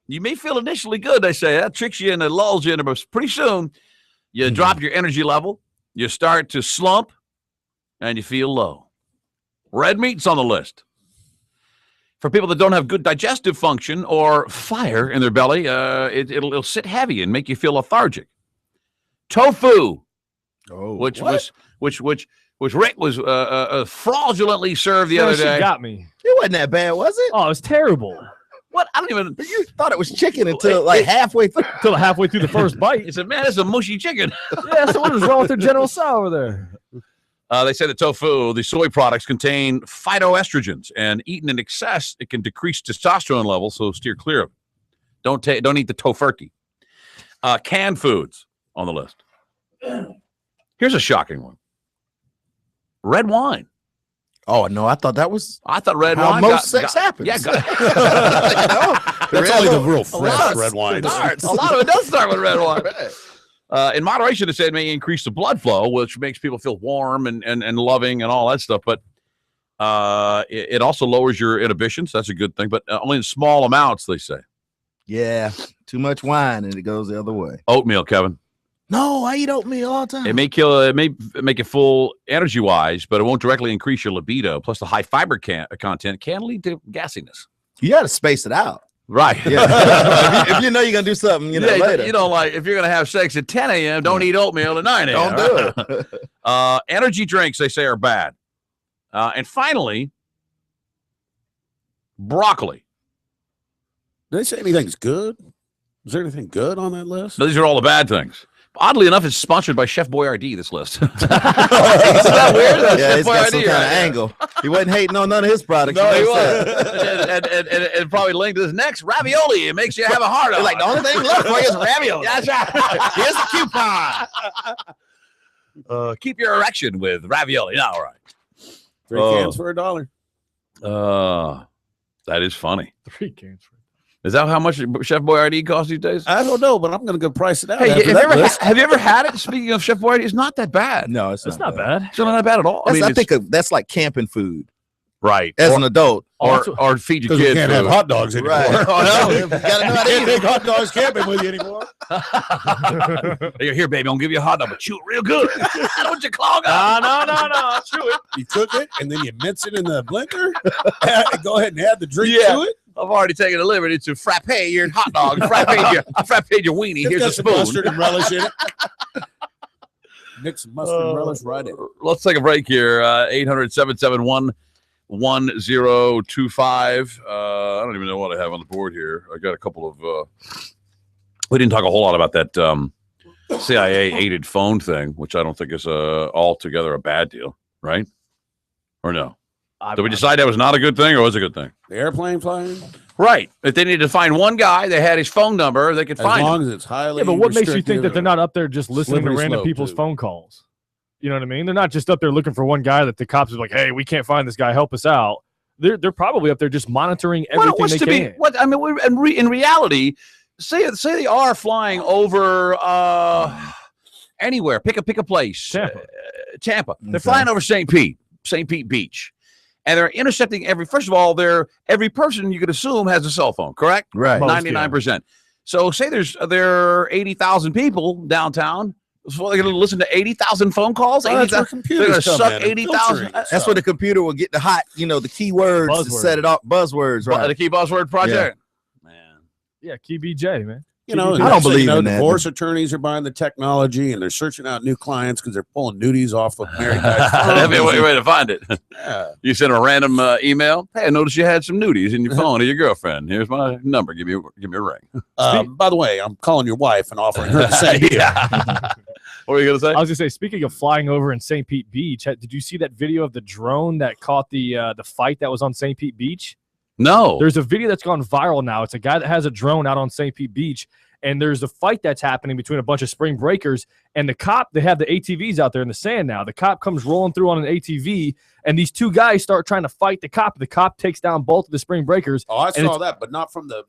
You may feel initially good. They say that tricks you and it lulls you in, but pretty soon you drop your energy level. You start to slump, and you feel low. Red meat's on the list. For people that don't have good digestive function or fire in their belly, it'll sit heavy and make you feel lethargic. Tofu, which Rick was fraudulently served the other day. She got me. It wasn't that bad, was it? Oh, it was terrible. What? I don't even. You thought it was chicken until halfway through. Until halfway through the first bite. He said, "Man, it's a mushy chicken." Yeah, so what is wrong with their General Tso over there? They say that tofu, the soy products, contain phytoestrogens, and eaten in excess, it can decrease testosterone levels. So steer clear of it. Don't eat the tofurkey. Canned foods on the list. Here's a shocking one. Red wine. Oh no, I thought red how wine. Most sex happens. Yeah, that's only the real fresh red wine. A lot of it does start with red wine. In moderation, it said it may increase the blood flow, which makes people feel warm and loving and all that stuff. But it also lowers your inhibitions. That's a good thing, but only in small amounts, they say. Yeah, too much wine and it goes the other way. Oatmeal, Kevin. No, I eat oatmeal all the time. It may make you full energy wise, but it won't directly increase your libido. Plus, the high fiber content can lead to gassiness. You got to space it out. Right. Yeah. if you know you're going to do something, later. You know, like if you're going to have sex at 10 a.m., don't eat oatmeal at 9 a.m. Don't do it. Energy drinks, they say, are bad. And finally, broccoli. Did they say anything's good? Is there anything good on that list? No, these are all the bad things. Oddly enough, it's sponsored by Chef Boyardee, this list. Isn't that weird? Yeah, it's got some kind of angle. He wasn't hating on none of his products. No, he wasn't. and probably linked to this next ravioli. It makes you have a heart on. Like, the only thing left for you is ravioli. That's right. Here's a coupon. Keep your erection with ravioli. All right. 3 cans for $1. That is funny. 3 games. Is that how much Chef Boyardee costs these days? I don't know, but I'm going to go price it out. Hey, after have you ever had it? Speaking of Chef Boyardee, it's not that bad. No, it's not bad. It's not bad at all. I it's- think that's like camping food. Right. As an adult. Or feed your kids. You can't have hot dogs anymore. Right. Oh, no. You can't take hot dogs camping with you anymore. Here, baby, I'm going to give you a hot dog, but chew it real good. Don't you clog up. No. Chew it. You cook it, and then you mince it in the blender. Go ahead and add the drink to it. I've already taken the liberty to frappe your hot dog, frappe your weenie. It's Here's got a some spoon. mustard and relish in it. Mix some mustard and relish right in. Let's take a break here. 800-771-1025. I don't even know what I have on the board here. I got a couple of. We didn't talk a whole lot about that CIA-aided phone thing, which I don't think is altogether a bad deal, right? Or no? Did we decide that was not a good thing, or was it a good thing? The airplane flying? Right. If they needed to find one guy, they had his phone number, they could find him. As long as it's highly Yeah, but what makes you think that restrictive they're not up there just listening to slippery random slope, people's too. phone calls? You know what I mean? They're not just up there looking for one guy that the cops are like, hey, we can't find this guy, help us out. They're probably up there just monitoring everything they can. In reality, say they are flying over anywhere. Pick a place. Tampa. They're flying over St. Pete Beach. And they're intercepting every person you could assume has a cell phone, correct? Right. 99%. So say there are 80,000 people downtown. So they're going to listen to 80,000 phone calls? Well, that's where 80,000 they're going to computers come suck in and 80,000. filtering That's where the computer will get the hot, the keywords to set it up, buzzwords, right? The key buzzword project. Yeah, Key BJ, man. You know, I don't believe in that. Divorce attorneys are buying the technology and they're searching out new clients because they're pulling nudies off of married guys. That'd be a way to find it. Yeah. You send a random email. Hey, I noticed you had some nudies in your phone of your girlfriend. Here's my number. Give me a ring. By the way, I'm calling your wife and offering her the same deal. What were you going to say? I was going to say, speaking of flying over in St. Pete Beach, did you see that video of the drone that caught the fight that was on St. Pete Beach? No. There's a video that's gone viral now. It's a guy that has a drone out on St. Pete Beach, and there's a fight that's happening between a bunch of spring breakers and the cop. They have the ATVs out there in the sand now. The cop comes rolling through on an ATV, and these two guys start trying to fight the cop. The cop takes down both of the spring breakers. Oh, I saw that, but not from the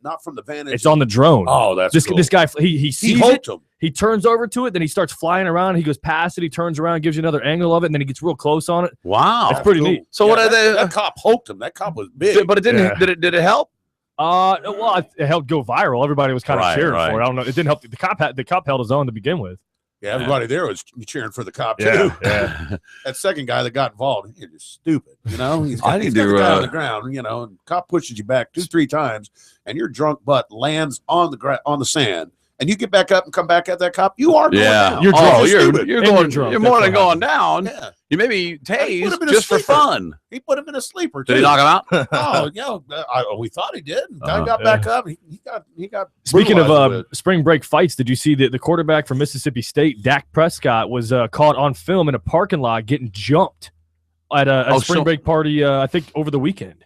vantage. It's on the drone. Oh, that's this cool. This guy, he sees hoped it. him. He turns over to it, then he starts flying around. He goes past it. He turns around, gives you another angle of it, and then he gets real close on it. Wow, it's pretty neat. So what are they? That cop hoped him. That cop was big, but it didn't. Yeah. Did it help? Well, it helped go viral. Everybody was kind of Right, cheering right. for it. I don't know. It didn't help. The cop held his own to begin with. Yeah, everybody there was cheering for the cop too. Yeah. That second guy that got involved, he's just stupid. He's I got, need he's got to, the guy on the ground. And cop pushes you back 2-3 times, and your drunk butt lands on the sand. And you get back up and come back at that cop. You are going down. You're drunk. Oh, stupid. you're And going. you're drunk. You're That's more than what going happened. down. Yeah. You maybe He put tased him in a just for sleeper. fun. He put him in a sleeper too. Did he knock him out? Oh, we thought he did. Guy got back up. He got. Speaking brutalized a of bit. spring break fights, did you see that the quarterback from Mississippi State, Dak Prescott, was caught on film in a parking lot getting jumped at a spring break party? I think over the weekend.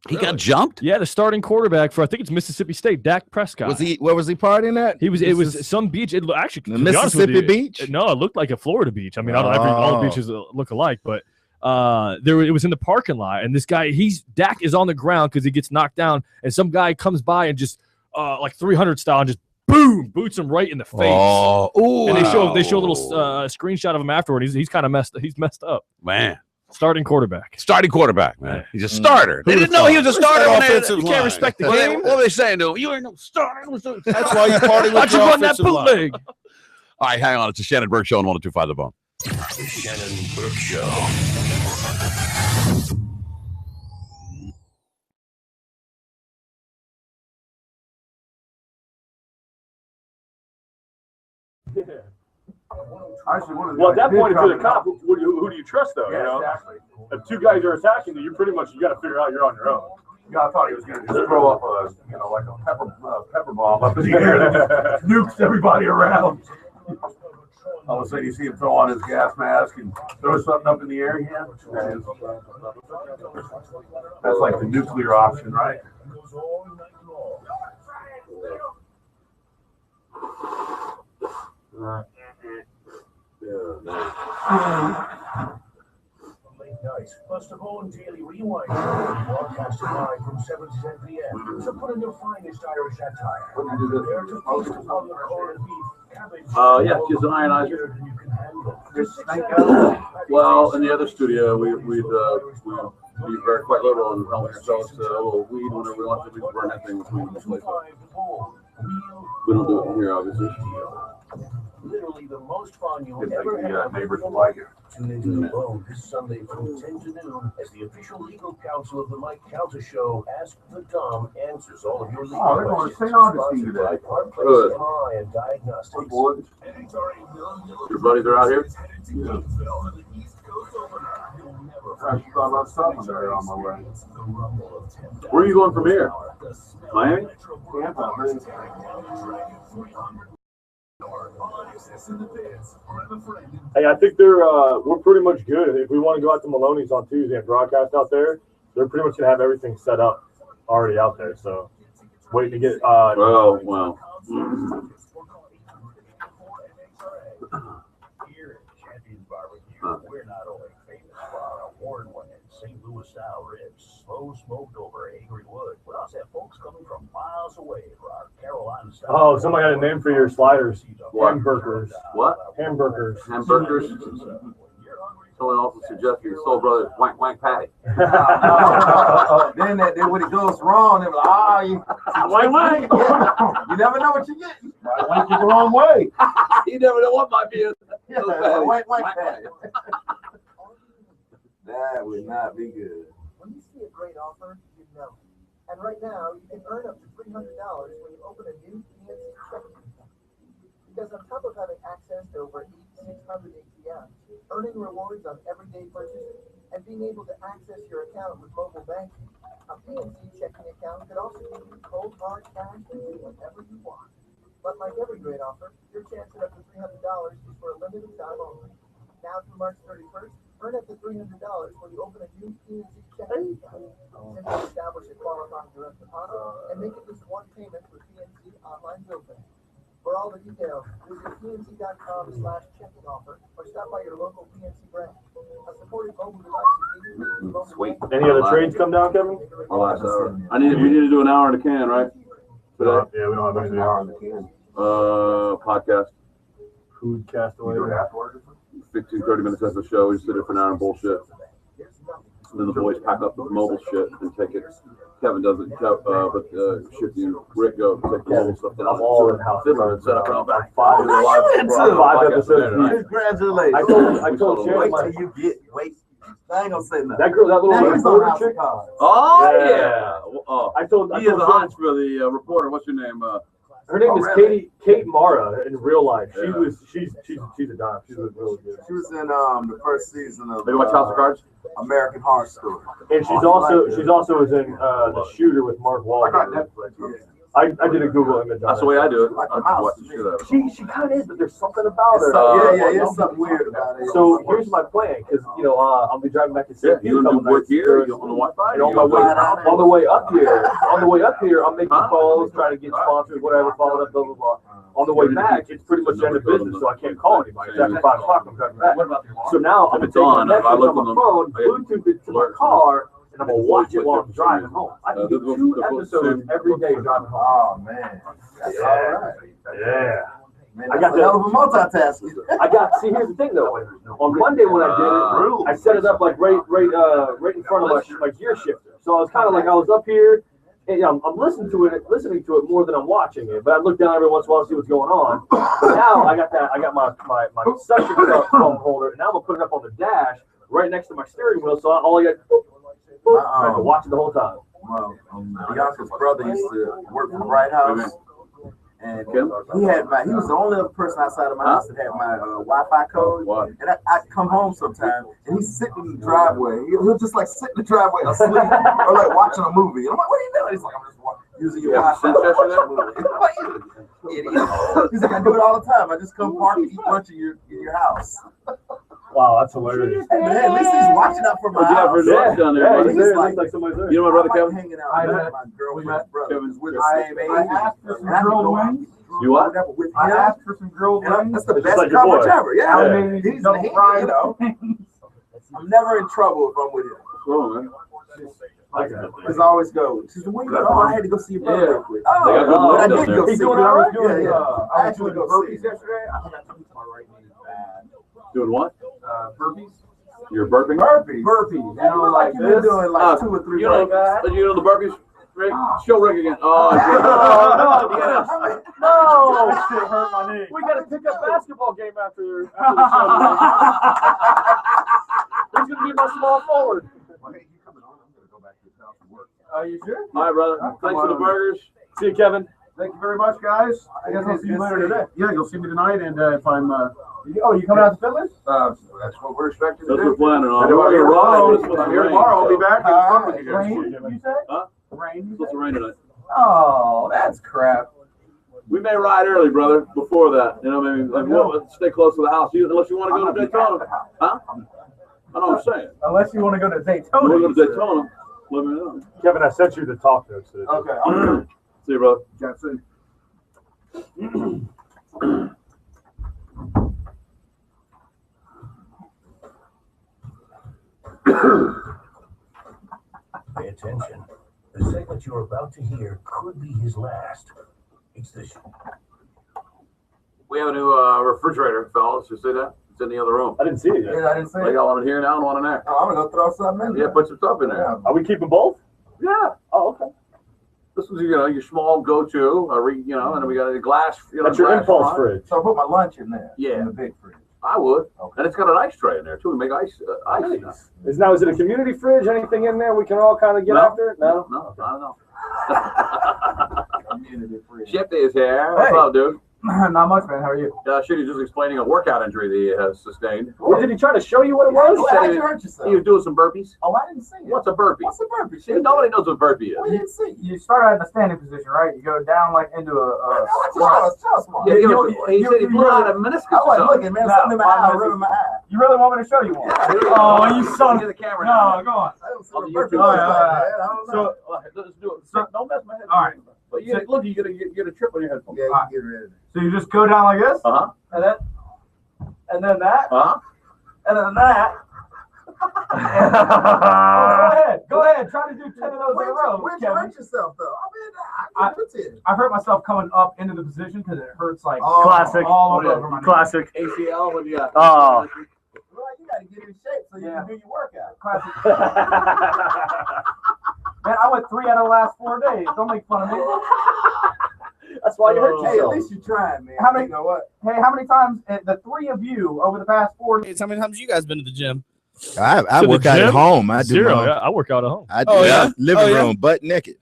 He got jumped? Yeah, the starting quarterback for I think it's Mississippi State, Dak Prescott. Where was he partying at? It was some beach. It actually The Mississippi beach? No, it looked like a Florida beach. I mean, all the beaches look alike, but it was in the parking lot, and this guy, Dak is on the ground because he gets knocked down, and some guy comes by and just like 300 style and just boom boots him right in the face. Oh, ooh, and they show a little screenshot of him afterward. He's kind of messed up. Man. Starting quarterback, man. He's a starter. They didn't know he was a starter. Offensive you can't respect the game. What were they saying to him? You ain't no starter. That's why you party with Why'd you your run that offensive line. bootleg? All right, hang on. It's a Shannon Burke show on 102.5 The Bone. The Shannon Burke Show. Well, at that point, if you're the cop, who do you trust, though? Yeah, exactly. If two guys are attacking you, you got to figure out you're on your own. Yeah, I thought he was going to just throw up like a pepper bomb up in the air that nukes everybody around. All of a sudden, you see him throw on his gas mask and throw something up in the air again. That's like the nuclear option, right? highlights, plus the Bone Daily Rewind, broadcasted live from 7 to 10 p.m. So put in your finest Irish attire. Prepare to feast upon the corned beef, cabbage, Yeah, she's an ionizer. Well, in the other studio, we'd be very quite liberal and helping ourselves a little weed whenever we want to. We burn that thing between the place. We don't do it here, obviously. Literally the most fun you'll Good thing ever the have. neighbors will like it. Tune into the Bone this Sunday from 10 to noon as the official legal counsel of the Mike Calta Show, Ask the Dumb, answers all of your legal Oh, they're going to questions. St. Augustine Sponsored by today. Park Place Good. MRI and Diagnostics. Your buddies are out here? Yeah. I thought about stopping there on my way. Where are you going from here? Miami? Hey, I think we're pretty much good. If we want to go out to Maloney's on Tuesday and broadcast out there, they're pretty much gonna have everything set up already out there. So waiting to get. Oh wow. Here at Champions Barbecue, we're not only famous for our award-winning St. Louis style ribs, slow smoked over angry wood, we also have folks coming from miles away for our Carolina style. Oh, somebody got a name for your sliders. What? Hamburgers. What? Hamburgers. Hamburgers. Someone also suggested your soul brother's wank wank patty. Then when it goes wrong, they're like, you never know what you're getting. I went the wrong way. You never know what might be. Wank patty. That would not be good. When you see a great offer, you know. And right now, you can earn up to $300 when you open a new PNC checking account. Because on top of having access to over 8,600 ATMs, earning rewards on everyday purchases, and being able to access your account with mobile banking, a PNC checking account could also give you cold hard cash to do whatever you want. But like every great offer, your chance at up to $300 is for a limited time only. Now through March 31st, earn up to $300 when you open a new PNC checking account. Simply establish a qualifying direct deposit and make at least one payment with PNC Online Bill Pay. For all the details, visit pnc.com/checking offer or stop by your local PNC branch. A supported mobile device is Sweet. Any other trades come down, Kevin? Last hour. We need to do an hour in a can, right? Today? Yeah, we don't have anything hour in the can. Podcast. Food castaway. 15, 30 minutes after the show, we just sit there for an hour and bullshit. And then the boys pack up the mobile shit and take it. Kevin doesn't, but Shifty and Rick go take the mobile stuff. I'm all in house. Set up around back. Five episodes. Congratulations. I told Shannon, wait till you get, I ain't gonna say nothing. that girl, that little reporter chick. Oh, yeah. Oh, I told he is a hot for the reporter. What's your name? Her name is really? Kate Mara in real life. She's a dime. She was really good. She was in the first season of Maybe watch House of Cards? American Horror Story. And she's also was in The Shooter with Mark Wahlberg. I did a Google image on That's the way I do it. I watch the shit out of it. She kind of is, but there's something about her. It's something weird about it. So here's my plan, because I'll be driving back to Yeah, St. you want to work here? You on the Wi-Fi? And on the way up here, I'm making calls, trying to get sponsors, whatever, following up, blah blah blah. On the way back, it's pretty much end of business, so I can't call anybody. It's after 5 o'clock. I'm driving back. So now I'm taking a message on my phone, Bluetooth it to my car, and I'm gonna watch it while I'm driving home. I can do 2 episodes every day driving home. Oh man, that's all right. Yeah. Man, I got the hell of a multitasking. See, here's the thing though. On Monday when I did it, I set it up like right in front of my gear shifter. So I was kind of like I was up here, and I'm listening to it more than I'm watching it. But I look down every once in a while to see what's going on. Now I got my suction cup phone holder, and now I'm gonna put it up on the dash right next to my steering wheel. So all I got, I can watch it the whole time. Well, Bianca's brother used to work for Bright House. And he was the only other person outside of my house that had my Wi-Fi code. And I come home sometime, and he's sitting in the driveway. He'll just like sit in the driveway asleep, or like watching a movie. And I'm like, "What are you doing?" He's like, "I'm just using your Wi-Fi." Idiot. He's like, "I do it all the time. I just come park and eat lunch in your house." Wow, that's hilarious. Hey, man, at least he's watching out for my house. Down there, he's there. Looks like somebody's there. You know my brother Kevin? Hanging out with my girlfriend's brother. I asked for some grilled wings. You what? I asked for some grilled wings. That's the best coverage ever. Yeah. I mean, he's in the I'm never in trouble if I'm with him. Cool, man. Because I always go. She said, "When you go?" Oh, I had to go see your brother real quick. They got good I looks did down there. go He's see doing him. all right? Yeah. I actually doing go burpees see him. yesterday. I think I took my right knee bad. Doing what? Burpees. You're burping? Burpees. You know, like you've been this. doing like 2 or 3 you know the burpees, Rick? Show Rick again. Oh, No, shit hurt my knee. We got to pick up basketball game after the show. He's gonna be my small forward. Are you sure? All right, brother. Thanks for the burgers. See you, Kevin. Thank you very much, guys. I guess I'll see you later today. Yeah, you'll see me tonight, and if I'm, you coming out to Finland? That's what we're expecting to That's do. what we're planning on. I'm here tomorrow. It's supposed to I'm here rain, tomorrow. I'll be so- back and fun with you guys. Rain, you said? Huh? Rain. It's supposed to rain tonight. Oh, that's crap. We may ride early, brother, before that. You know, maybe we'll stay close to the house. Unless you want to go to Daytona. Huh? I know what I'm saying. Unless you want to go to Daytona. We'll go to Daytona. Let me know. Kevin, I sent you the talk notes today. Okay. See you, brother. Jackson. Pay attention. The segment you're about to hear could be his last. It's the We have a new refrigerator, fellas. You see that? It's in the other room. I didn't see it yet. Yeah, I didn't see They it. got one in here now and one in there. Oh, I'm gonna go throw something in there. Yeah, put some stuff in there. Yeah. Are we keeping both? Yeah. Oh, okay. This is your small go-to. And then we got a glass. That's your glass impulse front. fridge. So I put my lunch in there. Yeah. In the big fridge. I would. Okay. And it's got an ice tray in there too. We make ice. Nice. Is it a community fridge? Anything in there we can all kind of get after? No. No, I don't know. Community fridge. Shifty is here. What's Hey. up, dude? Not much, man. How are you? Shit, he's just explaining a workout injury that he has sustained. Well, did he try to show you what it was? How'd you hurt yourself? He was doing some burpees. Oh, I didn't see it. What's a burpee? What's a burpee? See, nobody knows what burpee is. We didn't see. You start out in a standing position, right? You go down like into a Tell us, Yeah, he said he blew out a meniscus. I wasn't looking, man. Something in my eye, No, rubbing my eye. You really want me to show you one? Oh, you son of the camera. No, go on. On the Burpee YouTube. was All right. bad, I don't know. So, Let's do it. Don't mess my head. all right. But you look, you get a trip on your headphones. Yeah, you get rid of it. So you just go down like this, Uh-huh. and then that, Uh-huh. and then that. Go ahead. Try to do 10 of those in a row. Where'd you Kevin. hurt yourself, though? I mean, I it. I hurt myself coming up into the position because it hurts like Oh, Classic. all over my knee. Classic. ACL, what do you got? Oh. Well, you got to get in shape so you can do your workout. Classic. Man, I went 3 out of the last 4 days. Don't make fun of me. That's why you hurt Hey, at yourself. least you're trying, man. How many- You know what? Hey, how many times, the 3 of you over the past 4 days? How many times you guys been to the gym? I To the work out at gym? home. I do. Zero. my- Yeah, I work out at home. I do Oh, yeah? living Oh, yeah? room, butt naked.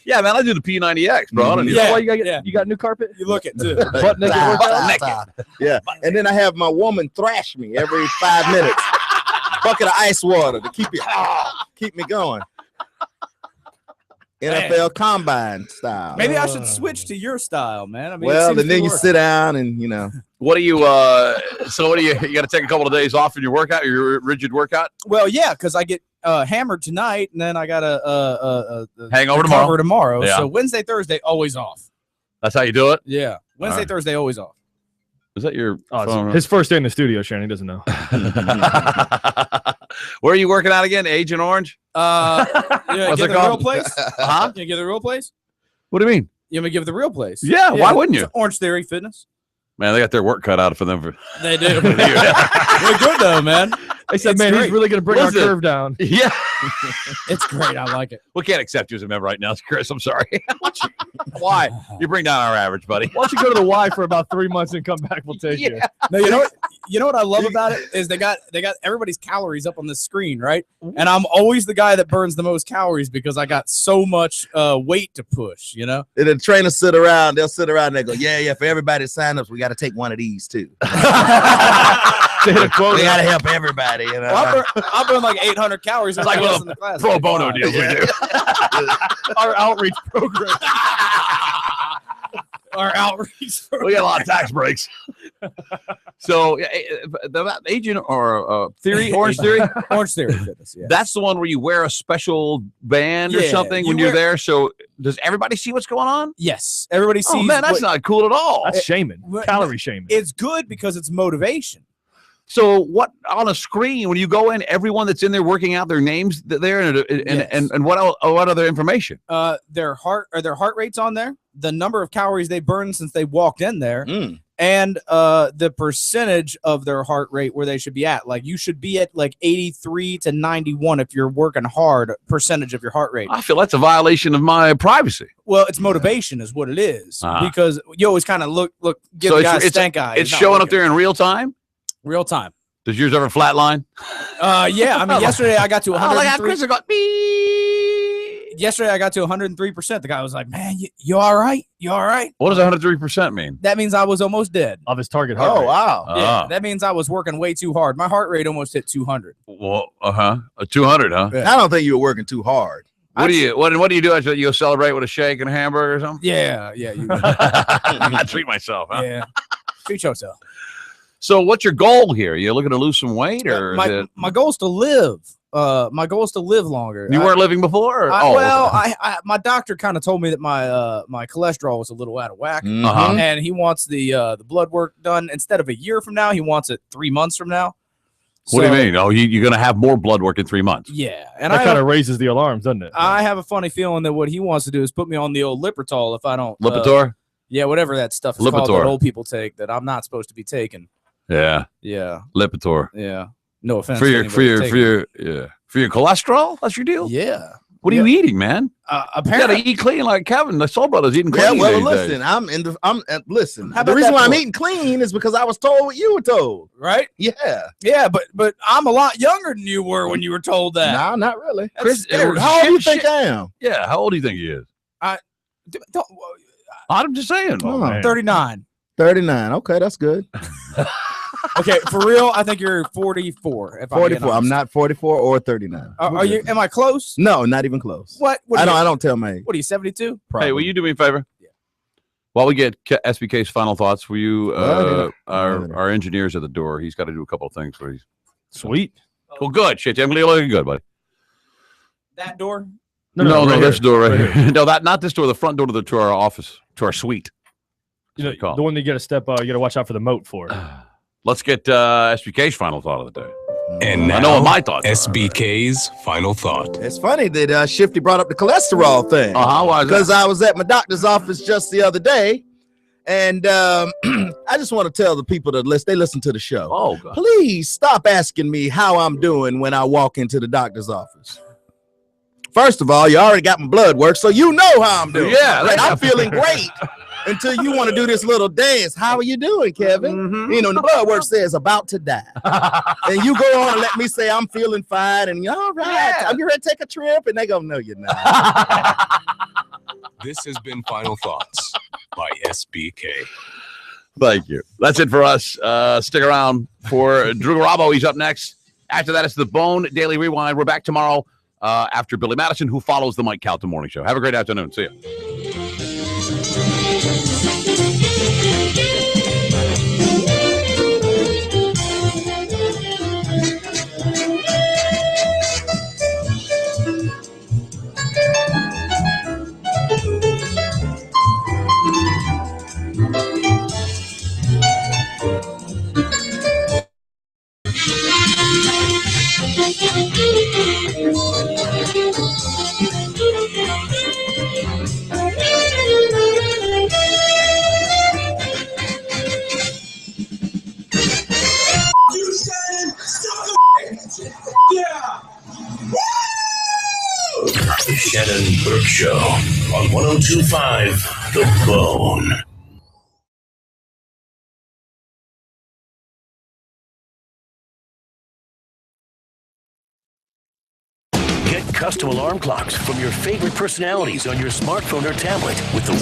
Yeah, man, I do the P90X, bro. I don't need Yeah. Why you got new carpet? You look it too. Butt naked workout? Yeah, and then I have my woman thrash me every 5 minutes. Bucket of ice water to keep me going. NFL Combine style. Maybe I should switch to your style, man. I mean, Well, it seems and then to you work. sit down and What do you? So what do you? You got to take a couple of days off in your workout, your rigid workout. Well, yeah, because I get hammered tonight, and then I got a Hangover recover tomorrow. tomorrow. Yeah. So Wednesday, Thursday, always off. That's how you do it. Yeah, Wednesday, All right. Thursday, always off. Is that your Oh, phone? it's his first day in the studio, Shannon. He doesn't know. Where are you working out again? Agent Orange? Yeah, What's give it the real called? place. Huh? Can you give the real place? What do you mean? You want me to give the real place? Yeah, why wouldn't you? It's Orange Theory Fitness. Man, they got their work cut out for them. They do. They're good though, man. They said, It's man, he's great. really going to bring Listen. our curve down. Yeah. It's great. I like it. We can't accept you as a member right now, Chris. I'm sorry. Why? You bring down our average, buddy. Why don't you go to the Y for about 3 months and come back? We'll take you. No, you know what I love about it is they got everybody's calories up on the screen, right? And I'm always the guy that burns the most calories because I got so much weight to push, you know? and the trainers sit around. They'll sit around and they go, yeah. For everybody that sign ups, we got to take one of these too. They hit a quota. We got to help everybody. You know. Well, I burn like 800 calories. It's like one of in the class. pro bono deals we do. Our outreach program. Our outreach. We got a lot of tax breaks. So, the agent or theory, Orange Theory, Orange Theory Fitness. Yeah. that's the one where you wear a special band or Yeah, something when you you're wear- there. So, does everybody see what's going on? Yes, everybody sees. Oh man, that's what- not cool at all. That's shaming. Well, Calorie shaming. It's good because it's motivation. So what on a screen when you go in, everyone that's in there working out their names there and what other information? Their heart rates on there, the number of calories they burned since they walked in there, and the percentage of their heart rate where they should be at. Like you should be at like 83 to 91 if you're working hard, percentage of your heart rate. I feel that's a violation of my privacy. Well, it's motivation is what it is, because you always kind of look, give the guy a stank eye. It's showing up there in real time? Real time. Does yours ever flatline? Yeah. I mean, yesterday I got to 103. Yesterday I got to 103%. The guy was like, "Man, you all right? You all right?" What does 103% mean? That means I was almost dead of his target heart rate. Wow. Yeah, that means I was working way too hard. My heart rate almost hit 200. Well, 200, huh? Yeah. I don't think you were working too hard. What do you do after you go celebrate with a shake and a hamburger or something? Yeah. I treat myself. Huh? Yeah. Treat yourself. So what's your goal here? You looking to lose some weight, or my goal is to live. My goal is to live longer. You weren't living before? My doctor kind of told me that my cholesterol was a little out of whack, and he wants the blood work done instead of a year from now. He wants it 3 months from now. What do you mean? Oh, you're going to have more blood work in 3 months? Yeah, and that kind of raises the alarms, doesn't it? I have a funny feeling that what he wants to do is put me on the old Lipitor if I don't. Lipitor? Yeah, whatever that stuff is called that old people take that I'm not supposed to be taking. Yeah. Lipitor. Yeah. No offense. For your cholesterol? That's your deal? Yeah. What are you eating, man? Apparently, you gotta eat clean like Kevin. The Soul Brothers eating clean. Yeah, well, these listen, days. listen. How The about reason that why I'm for? eating clean is because I was told what you were told. Right? Yeah. But I'm a lot younger than you were when you were told that. No, not really. Chris, How old do you think I am? Yeah, how old do you think he is? I'm just saying. 39. 39. Okay, that's good. Okay, for real, I think you're 44. If 44. I'm not 44 or 39. Are you? Am I close? No, not even close. What? I don't tell my age. What are you? 72? Hey, will you do me a favor? Yeah. While we get SBK's final thoughts, will you? Our engineer's at the door. He's got to do a couple of things. For Sweet. Well, good. Shit, I'm looking good, buddy. That door? No, right this here. door right Right here. No, not this door. The front door to our office, to our suite. You know, the one that you got to step. You got to watch out for the moat for. Let's get SBK's final thought of the day. And now, I know what my thoughts are. SBK's final thought. It's funny that Shifty brought up the cholesterol thing. Why is that? Because I was at my doctor's office just the other day, and I just want to tell the people that listen to the show. Oh, God. Please stop asking me how I'm doing when I walk into the doctor's office. First of all, you already got my blood work, so you know how I'm doing. Yeah, right? I'm feeling great. Until you want to do this little dance. How are you doing, Kevin? You know, the blood work says about to die. And you go on and let me say I'm feeling fine and you're all right. I'm ready to take a trip. And they go, no, you're not. This has been Final Thoughts by SBK. Thank you. That's it for us. Stick around for Drew Garabo. He's up next. After that, it's the Bone Daily Rewind. We're back tomorrow after Billy Madison, who follows the Mike Calta Morning Show. Have a great afternoon. See you. The Shannon Burke Show on 102.5 The Bone. Get custom alarm clocks from your favorite personalities on your smartphone or tablet with the